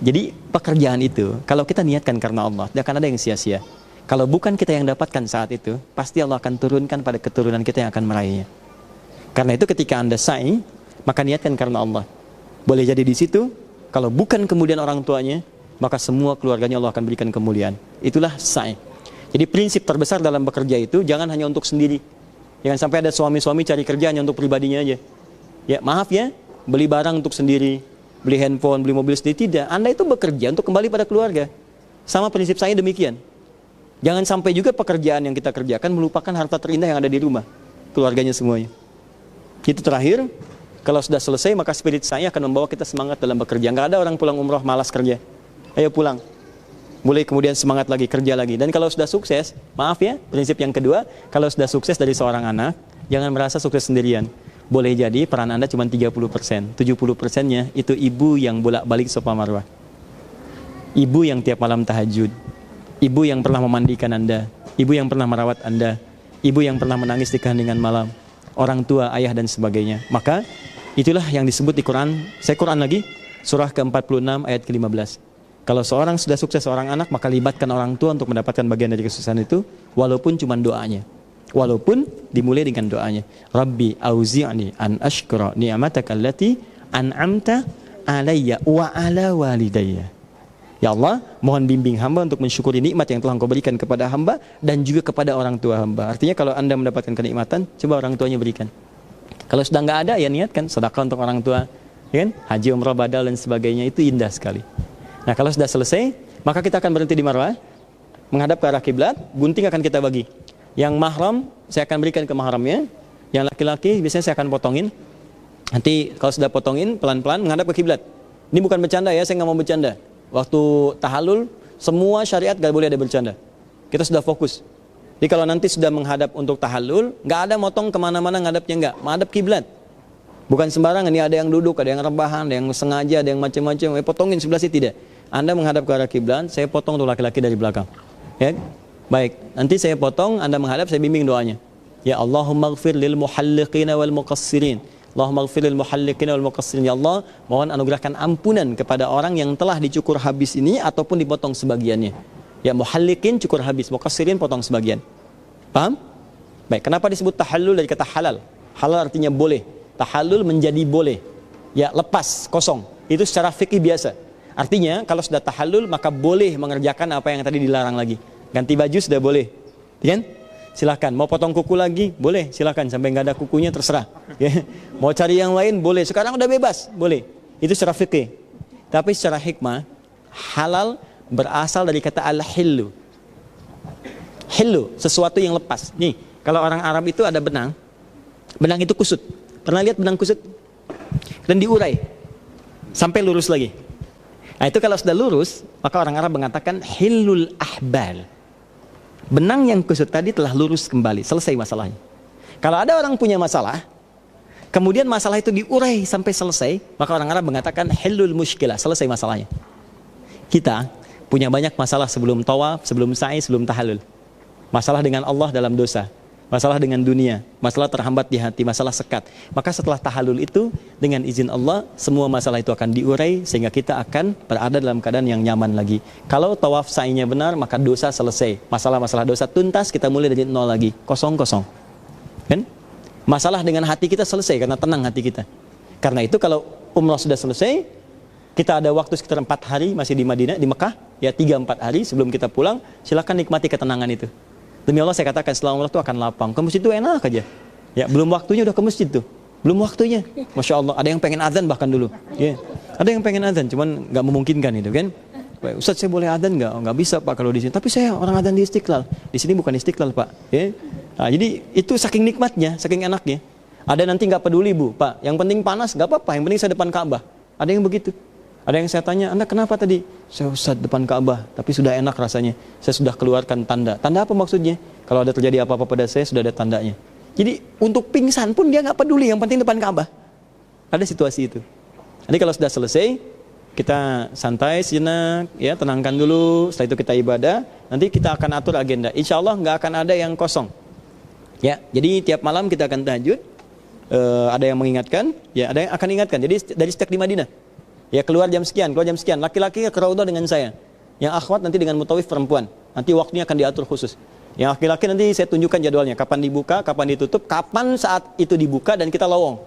Jadi pekerjaan itu, kalau kita niatkan karena Allah, tidak akan ada yang sia-sia. Kalau bukan kita yang dapatkan saat itu, pasti Allah akan turunkan pada keturunan kita yang akan meraihnya. Karena itu ketika Anda sa'i, maka niatkan karena Allah. Boleh jadi di situ, kalau bukan kemudian orang tuanya, maka semua keluarganya Allah akan berikan kemuliaan. Itulah sa'i. Jadi prinsip terbesar dalam bekerja itu, jangan hanya untuk sendiri. Jangan sampai ada suami-suami cari kerja hanya untuk pribadinya aja. Ya maaf ya, beli barang untuk sendiri, beli handphone, beli mobil sendiri, tidak. Anda itu bekerja untuk kembali pada keluarga. Sama prinsip saya demikian. Jangan sampai juga pekerjaan yang kita kerjakan melupakan harta terindah yang ada di rumah, keluarganya semuanya. Itu terakhir, kalau sudah selesai maka spirit saya akan membawa kita semangat dalam bekerja. Nggak ada orang pulang umroh malas kerja. Ayo pulang. Mulai kemudian semangat lagi, kerja lagi. Dan kalau sudah sukses, maaf ya, prinsip yang kedua, kalau sudah sukses dari seorang anak, jangan merasa sukses sendirian. Boleh jadi peran Anda cuma 30%, 70%-nya itu ibu yang bolak-balik Safa Marwah. Ibu yang tiap malam tahajud, ibu yang pernah memandikan Anda, ibu yang pernah merawat Anda, ibu yang pernah menangis di keheningan malam, orang tua, ayah dan sebagainya. Maka itulah yang disebut di Quran. Saya Quran lagi, surah ke-46 ayat ke-15. Kalau seorang sudah sukses seorang anak, maka libatkan orang tua untuk mendapatkan bagian dari kesuksesan itu, walaupun cuma doanya. Walaupun dimulai dengan doanya, Rabbi auzi'ni an ashkura ni'mataka allati an'amta alayya wa ala walidayya. Ya Allah, mohon bimbing hamba untuk mensyukuri nikmat yang telah Engkau berikan kepada hamba dan juga kepada orang tua hamba. Artinya kalau Anda mendapatkan kenikmatan, coba orang tuanya berikan. Kalau sudah nggak ada, ya niatkan sedekah untuk orang tua, ya kan? Haji, umrah, badal dan sebagainya, itu indah sekali. Nah, kalau sudah selesai, maka kita akan berhenti di Marwah, menghadap ke arah kiblat, gunting akan kita bagi. Yang mahram saya akan berikan ke mahramnya. Yang laki-laki biasanya saya akan potongin. Nanti kalau sudah potongin pelan-pelan menghadap ke kiblat. Ini bukan bercanda ya, saya nggak mau bercanda. Waktu tahallul semua syariat nggak boleh ada bercanda. Kita sudah fokus. Jadi kalau nanti sudah menghadap untuk tahallul, nggak ada motong kemana-mana, ngadapnya nggak, menghadap kiblat. Bukan sembarangan. Ini ada yang duduk, ada yang rebahan, ada yang sengaja, ada yang macam-macam. Potongin sebelah sini tidak. Anda menghadap ke arah kiblat, saya potong untuk laki-laki dari belakang. Ya. Baik, nanti saya potong, Anda menghadap, saya bimbing doanya. Ya Allahumma ghfir lil muhalliqina wal muqassirin. Allahumma ghfir lil muhalliqina wal muqassirin. Ya Allah, mohon anugerahkan ampunan kepada orang yang telah dicukur habis ini ataupun dipotong sebagiannya. Ya muhalliqin cukur habis, muqassirin potong sebagian. Paham? Baik, kenapa disebut tahallul dari kata halal? Halal artinya boleh. Tahallul menjadi boleh. Ya, lepas, kosong. Itu secara fikih biasa. Artinya, kalau sudah tahallul maka boleh mengerjakan apa yang tadi dilarang lagi. Ganti baju sudah boleh, kan? Silakan. Mau potong kuku lagi, boleh. Silakan. Sampai nggak ada kukunya terserah. Ya. Mau cari yang lain, boleh. Sekarang udah bebas, boleh. Itu secara fikih. Tapi secara hikmah, halal berasal dari kata al-hillu. Hillu, sesuatu yang lepas. Nih, kalau orang Arab itu ada benang. Benang itu kusut. Pernah lihat benang kusut? Dan diurai sampai lurus lagi. Nah itu kalau sudah lurus, maka orang Arab mengatakan hillul ahbal. Benang yang kusut tadi telah lurus kembali, selesai masalahnya. Kalau ada orang punya masalah, kemudian masalah itu diurai sampai selesai, maka orang Arab mengatakan halul mushkilah, selesai masalahnya. Kita punya banyak masalah sebelum tawaf, sebelum sa'i, sebelum tahallul. Masalah dengan Allah dalam dosa, masalah dengan dunia, masalah terhambat di hati, masalah sekat. Maka setelah tahallul itu, dengan izin Allah, semua masalah itu akan diurai sehingga kita akan berada dalam keadaan yang nyaman lagi. Kalau tawaf sa'inya benar, maka dosa selesai. Masalah-masalah dosa tuntas, kita mulai dari nol lagi, kosong-kosong. Kan? Masalah dengan hati kita selesai karena tenang hati kita. Karena itu kalau umrah sudah selesai, kita ada waktu sekitar 4 hari masih di Madinah, di Mekah, ya 3-4 hari sebelum kita pulang, silakan nikmati ketenangan itu. Demi Allah saya katakan setelah umrah itu akan lapang. Ke masjid itu enak aja. Ya, belum waktunya udah ke masjid tuh. Belum waktunya. Masya Allah, ada yang pengen azan bahkan dulu. Ya. Ada yang pengen azan, cuman nggak memungkinkan itu kan. Ustaz saya boleh azan nggak? Oh, nggak bisa Pak kalau di sini. Tapi saya orang azan di Istiqlal. Di sini bukan Istiqlal Pak. Ya. Nah, jadi itu saking nikmatnya, saking enaknya. Ada nanti nggak peduli Bu, Pak. Yang penting panas nggak apa-apa. Yang penting saya depan Ka'bah. Ada yang begitu. Ada yang saya tanya, Anda kenapa tadi? Saya Ustaz depan Ka'bah, tapi sudah enak rasanya. Saya sudah keluarkan tanda. Tanda apa maksudnya? Kalau ada terjadi apa-apa pada saya, sudah ada tandanya. Jadi untuk pingsan pun dia nggak peduli, yang penting depan Ka'bah. Ada situasi itu. Jadi kalau sudah selesai, kita santai sejenak, ya tenangkan dulu. Setelah itu kita ibadah. Nanti kita akan atur agenda. Insya Allah nggak akan ada yang kosong. Ya, jadi tiap malam kita akan tahajud. Ada yang mengingatkan, ya ada yang akan ingatkan. Jadi dari sejak di Madinah. Ya keluar jam sekian, laki-laki ke Raudhah dengan saya. Yang akhwat nanti dengan mutawif perempuan. Nanti waktunya akan diatur khusus. Yang laki-laki nanti saya tunjukkan jadwalnya, kapan dibuka, kapan ditutup, kapan saat itu dibuka dan kita lowong.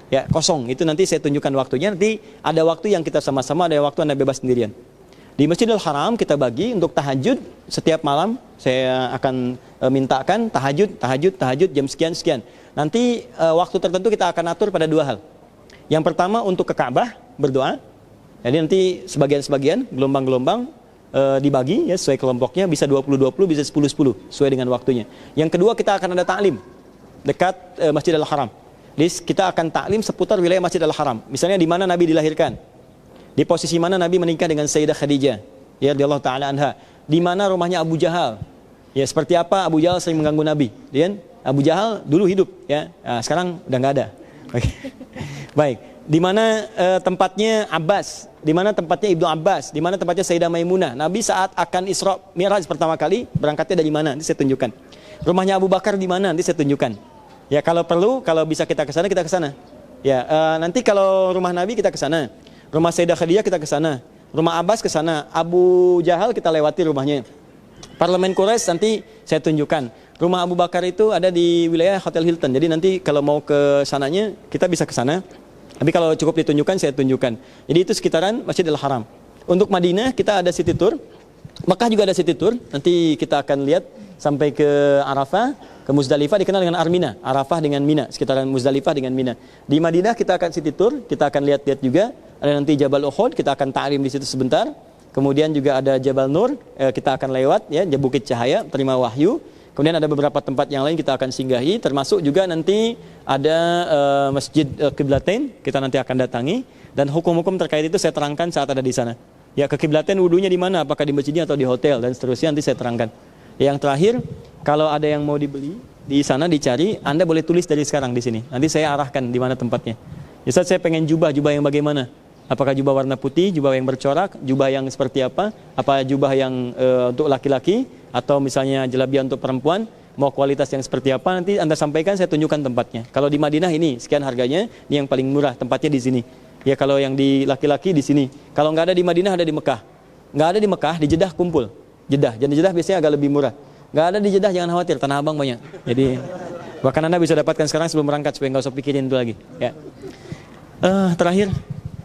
Ya, kosong. Itu nanti saya tunjukkan waktunya. Nanti ada waktu yang kita sama-sama, ada waktu Anda bebas sendirian. Di Masjidil Haram kita bagi untuk tahajud setiap malam. Saya akan mintakan tahajud jam sekian. Nanti waktu tertentu kita akan atur pada 2 hal. Yang pertama untuk ke Ka'bah berdoa. Jadi nanti sebagian-sebagian, gelombang-gelombang dibagi ya sesuai kelompoknya, bisa 20-20, bisa 10-10 sesuai dengan waktunya. Yang kedua kita akan ada ta'lim dekat Masjidil Haram. Jadi kita akan ta'lim seputar wilayah Masjidil Haram. Misalnya di mana Nabi dilahirkan. Di posisi mana Nabi menikah dengan Sayyidah Khadijah, ya radhiyallahu taala anha. Di mana rumahnya Abu Jahal. Ya seperti apa Abu Jahal sering mengganggu Nabi. Dan Abu Jahal dulu hidup ya. Nah, sekarang udah nggak ada. Oke. Baik. Di mana tempatnya Abbas, di mana tempatnya Ibnu Abbas, di mana tempatnya Sayyidah Maimunah. Nabi saat akan Isra Mi'raj pertama kali berangkatnya dari mana? Nanti saya tunjukkan. Rumahnya Abu Bakar di mana? Nanti saya tunjukkan. Ya kalau perlu, kalau bisa kita ke sana, kita ke sana. Ya, nanti kalau rumah Nabi kita ke sana. Rumah Sayyidah Khadijah kita ke sana. Rumah Abbas ke sana. Abu Jahal kita lewati rumahnya. Parlemen Quraisy nanti saya tunjukkan. Rumah Abu Bakar itu ada di wilayah Hotel Hilton. Jadi nanti kalau mau ke sananya kita bisa ke sana. Tapi kalau cukup ditunjukkan saya tunjukkan. Jadi itu sekitaran Masjidil Haram. Untuk Madinah kita ada city tour. Mekah juga ada city tour. Nanti kita akan lihat sampai ke Arafah, ke Muzdalifah dikenal dengan Armina. Arafah dengan Mina, sekitaran Muzdalifah dengan Mina. Di Madinah kita akan city tour, kita akan lihat-lihat juga. Ada nanti Jabal Uhud, kita akan ta'lim di situ sebentar. Kemudian juga ada Jabal Nur, kita akan lewat ya, Bukit Cahaya, terima wahyu. Kemudian ada beberapa tempat yang lain kita akan singgahi, termasuk juga nanti ada Masjid Qiblatain, kita nanti akan datangi. Dan hukum-hukum terkait itu saya terangkan saat ada di sana. Ya, ke Qiblatain wudunya di mana? Apakah di masjidnya atau di hotel dan seterusnya nanti saya terangkan. Yang terakhir, kalau ada yang mau dibeli di sana dicari, Anda boleh tulis dari sekarang di sini. Nanti saya arahkan di mana tempatnya. Ustaz, saya pengen jubah yang bagaimana? Apakah jubah warna putih, jubah yang bercorak, jubah yang seperti apa? Apa jubah yang untuk laki-laki atau misalnya jelabiah untuk perempuan? Mau kualitas yang seperti apa? Nanti Anda sampaikan, saya tunjukkan tempatnya. Kalau di Madinah ini sekian harganya, ini yang paling murah, tempatnya di sini. Ya kalau yang di laki-laki di sini. Kalau nggak ada di Madinah ada di Mekah. Nggak ada di Mekah, di Jeddah kumpul. Jeddah, dan di Jeddah biasanya agak lebih murah. Nggak ada di Jeddah jangan khawatir, Tanah Abang banyak. Jadi bahkan Anda bisa dapatkan sekarang sebelum berangkat supaya nggak usah pikirin itu lagi. Ya. Terakhir.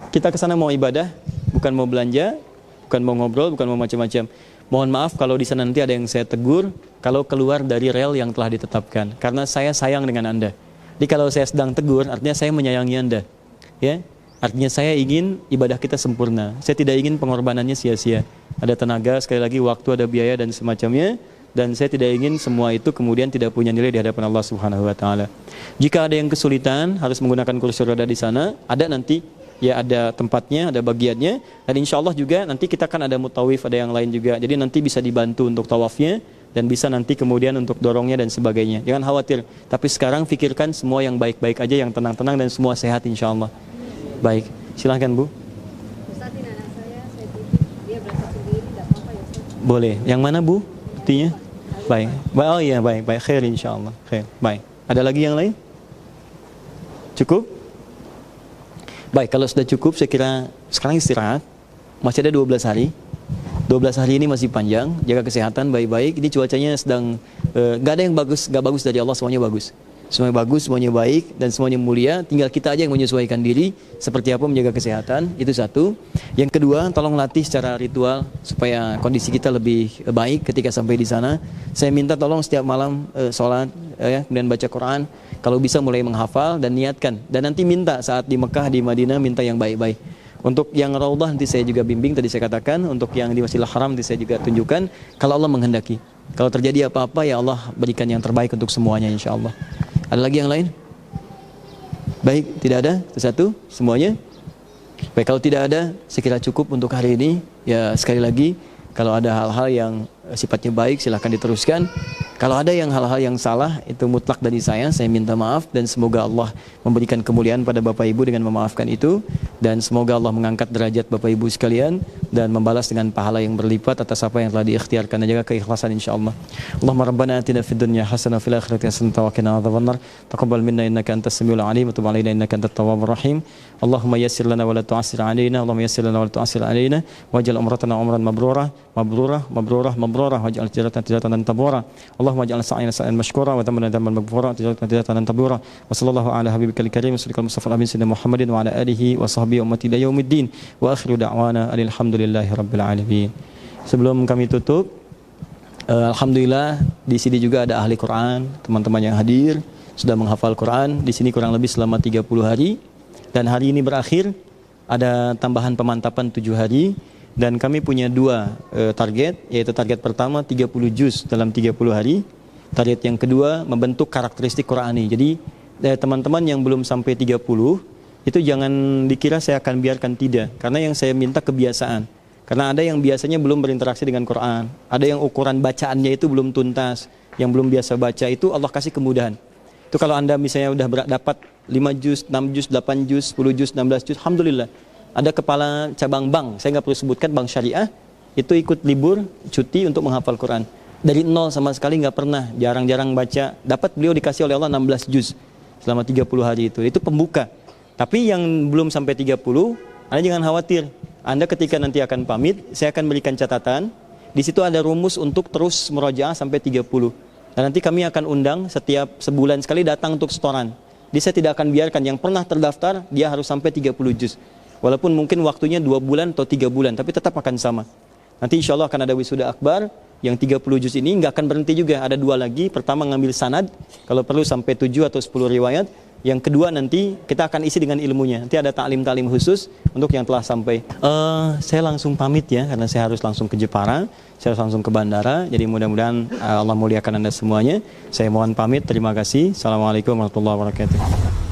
Kita ke sana mau ibadah, bukan mau belanja, bukan mau ngobrol, bukan mau macam-macam. Mohon maaf kalau di sana nanti ada yang saya tegur kalau keluar dari rel yang telah ditetapkan, karena saya sayang dengan Anda. Jadi kalau saya sedang tegur, artinya saya menyayangi Anda. Ya, artinya saya ingin ibadah kita sempurna. Saya tidak ingin pengorbanannya sia-sia. Ada tenaga, sekali lagi waktu, ada biaya dan semacamnya. Dan saya tidak ingin semua itu kemudian tidak punya nilai di hadapan Allah Subhanahu Wa Taala. Jika ada yang kesulitan harus menggunakan kursi roda di sana, ada nanti. Ya ada tempatnya, ada bagiannya. Dan insya Allah juga nanti kita kan ada mutawif, ada yang lain juga. Jadi nanti bisa dibantu untuk tawafnya. dan bisa nanti kemudian untuk dorongnya dan sebagainya. Jangan khawatir. Tapi sekarang pikirkan semua yang baik-baik aja, yang tenang-tenang dan semua sehat insya Allah. Baik, silahkan Bu. Ustaz, ini anak saya titip, dia berangkat sendiri, tidak apa-apa ya Ustaz? Boleh. Yang mana Bu? Buktinya? Baik. Oh iya, baik, baik. Khair insya Allah. Khair. Baik. Ada lagi yang lain? Cukup? Baik, kalau sudah cukup saya kira sekarang istirahat. Masih ada 12 hari. 12 hari ini masih panjang, jaga kesehatan baik-baik. Ini cuacanya sedang gak ada yang bagus, gak bagus dari Allah, semuanya bagus. Semuanya bagus, semuanya baik dan semuanya mulia. Tinggal kita aja yang menyesuaikan diri seperti apa menjaga kesehatan. Itu satu. Yang kedua, tolong latih secara ritual supaya kondisi kita lebih baik ketika sampai di sana. Saya minta tolong setiap malam sholat, kemudian baca Quran. Kalau bisa mulai menghafal dan niatkan. Dan nanti minta saat di Mekah, di Madinah, minta yang baik-baik. Untuk yang Raudhah nanti saya juga bimbing, tadi saya katakan. Untuk yang di Masjidil Haram nanti saya juga tunjukkan. Kalau Allah menghendaki. Kalau terjadi apa-apa ya Allah berikan yang terbaik untuk semuanya insya Allah. Ada lagi yang lain? Baik, tidak ada? Itu satu, semuanya? Baik, kalau tidak ada, saya kira cukup untuk hari ini. Ya sekali lagi, kalau ada hal-hal yang sifatnya baik silahkan diteruskan. Kalau ada yang hal-hal yang salah, itu mutlak dari saya minta maaf. Dan semoga Allah memberikan kemuliaan pada Bapak Ibu dengan memaafkan itu. Dan semoga Allah mengangkat derajat Bapak Ibu sekalian dan membalas dengan pahala yang berlipat atas apa yang telah diikhtiarkan dan jaga keikhlasan insyaAllah. Allahumma rabbana atina fid dunya hasanah fil akhirati hasanah wa qina adzabannar. Taqabbal minna innaka antas samiul alim wa tub alaina innaka antat tawwabur rahim. Allahumma yassir lana wa la tu'assir alaina. Allahumma yassir lana wa la tu'assir alaina. Waj'al umratana umran mabrurah waj'al tijaratan tabura. Allahumma ja'al sa'ina sa'an mashkura wa tamana daman maghfura tijaratan tabura. Wa sallallahu ala habibikal karim sallallahu mustafa nabi sayyidina Muhammadin wa ala alihi wa sahbihi ummati ila yaumiddin wa akhiru da'wana alhamdulillahi rabbil alamin. Sebelum kami tutup, alhamdulillah di sini juga ada ahli Quran, teman-teman yang hadir sudah menghafal Quran di sini kurang lebih selama 30 hari dan hari ini berakhir ada tambahan pemantapan 7 hari. Dan kami punya 2 target, yaitu target pertama 30 juz dalam 30 hari. Target yang kedua membentuk karakteristik Qur'ani. Jadi teman-teman yang belum sampai 30 itu jangan dikira saya akan biarkan, tidak. Karena yang saya minta kebiasaan. Karena ada yang biasanya belum berinteraksi dengan Quran. Ada yang ukuran bacaannya itu belum tuntas. Yang belum biasa baca itu Allah kasih kemudahan. Itu kalau Anda misalnya udah dapat 5 juz, 6 juz, 8 juz, 10 juz, 16 juz, alhamdulillah. Ada kepala cabang bank, saya nggak perlu sebutkan, bank syariah, itu ikut libur, cuti untuk menghafal Quran. Dari nol sama sekali nggak pernah, jarang-jarang baca. Dapat beliau dikasih oleh Allah 16 juz selama 30 hari itu. Itu pembuka. Tapi yang belum sampai 30, Anda jangan khawatir. Anda ketika nanti akan pamit, saya akan berikan catatan. Di situ ada rumus untuk terus murojaah sampai 30. Dan nanti kami akan undang setiap sebulan sekali datang untuk setoran. Jadi saya tidak akan biarkan yang pernah terdaftar, dia harus sampai 30 juz. Walaupun mungkin waktunya 2 bulan atau 3 bulan, tapi tetap akan sama. Nanti insya Allah akan ada wisuda akbar, yang 30 juz ini nggak akan berhenti juga. Ada 2 lagi, pertama ngambil sanad, kalau perlu sampai 7 atau 10 riwayat. Yang kedua nanti kita akan isi dengan ilmunya. Nanti ada ta'lim-ta'lim khusus untuk yang telah sampai. Saya langsung pamit ya, karena saya harus langsung ke Jepara, saya harus langsung ke bandara. Jadi mudah-mudahan Allah muliakan Anda semuanya. Saya mohon pamit, terima kasih. Assalamualaikum warahmatullahi wabarakatuh.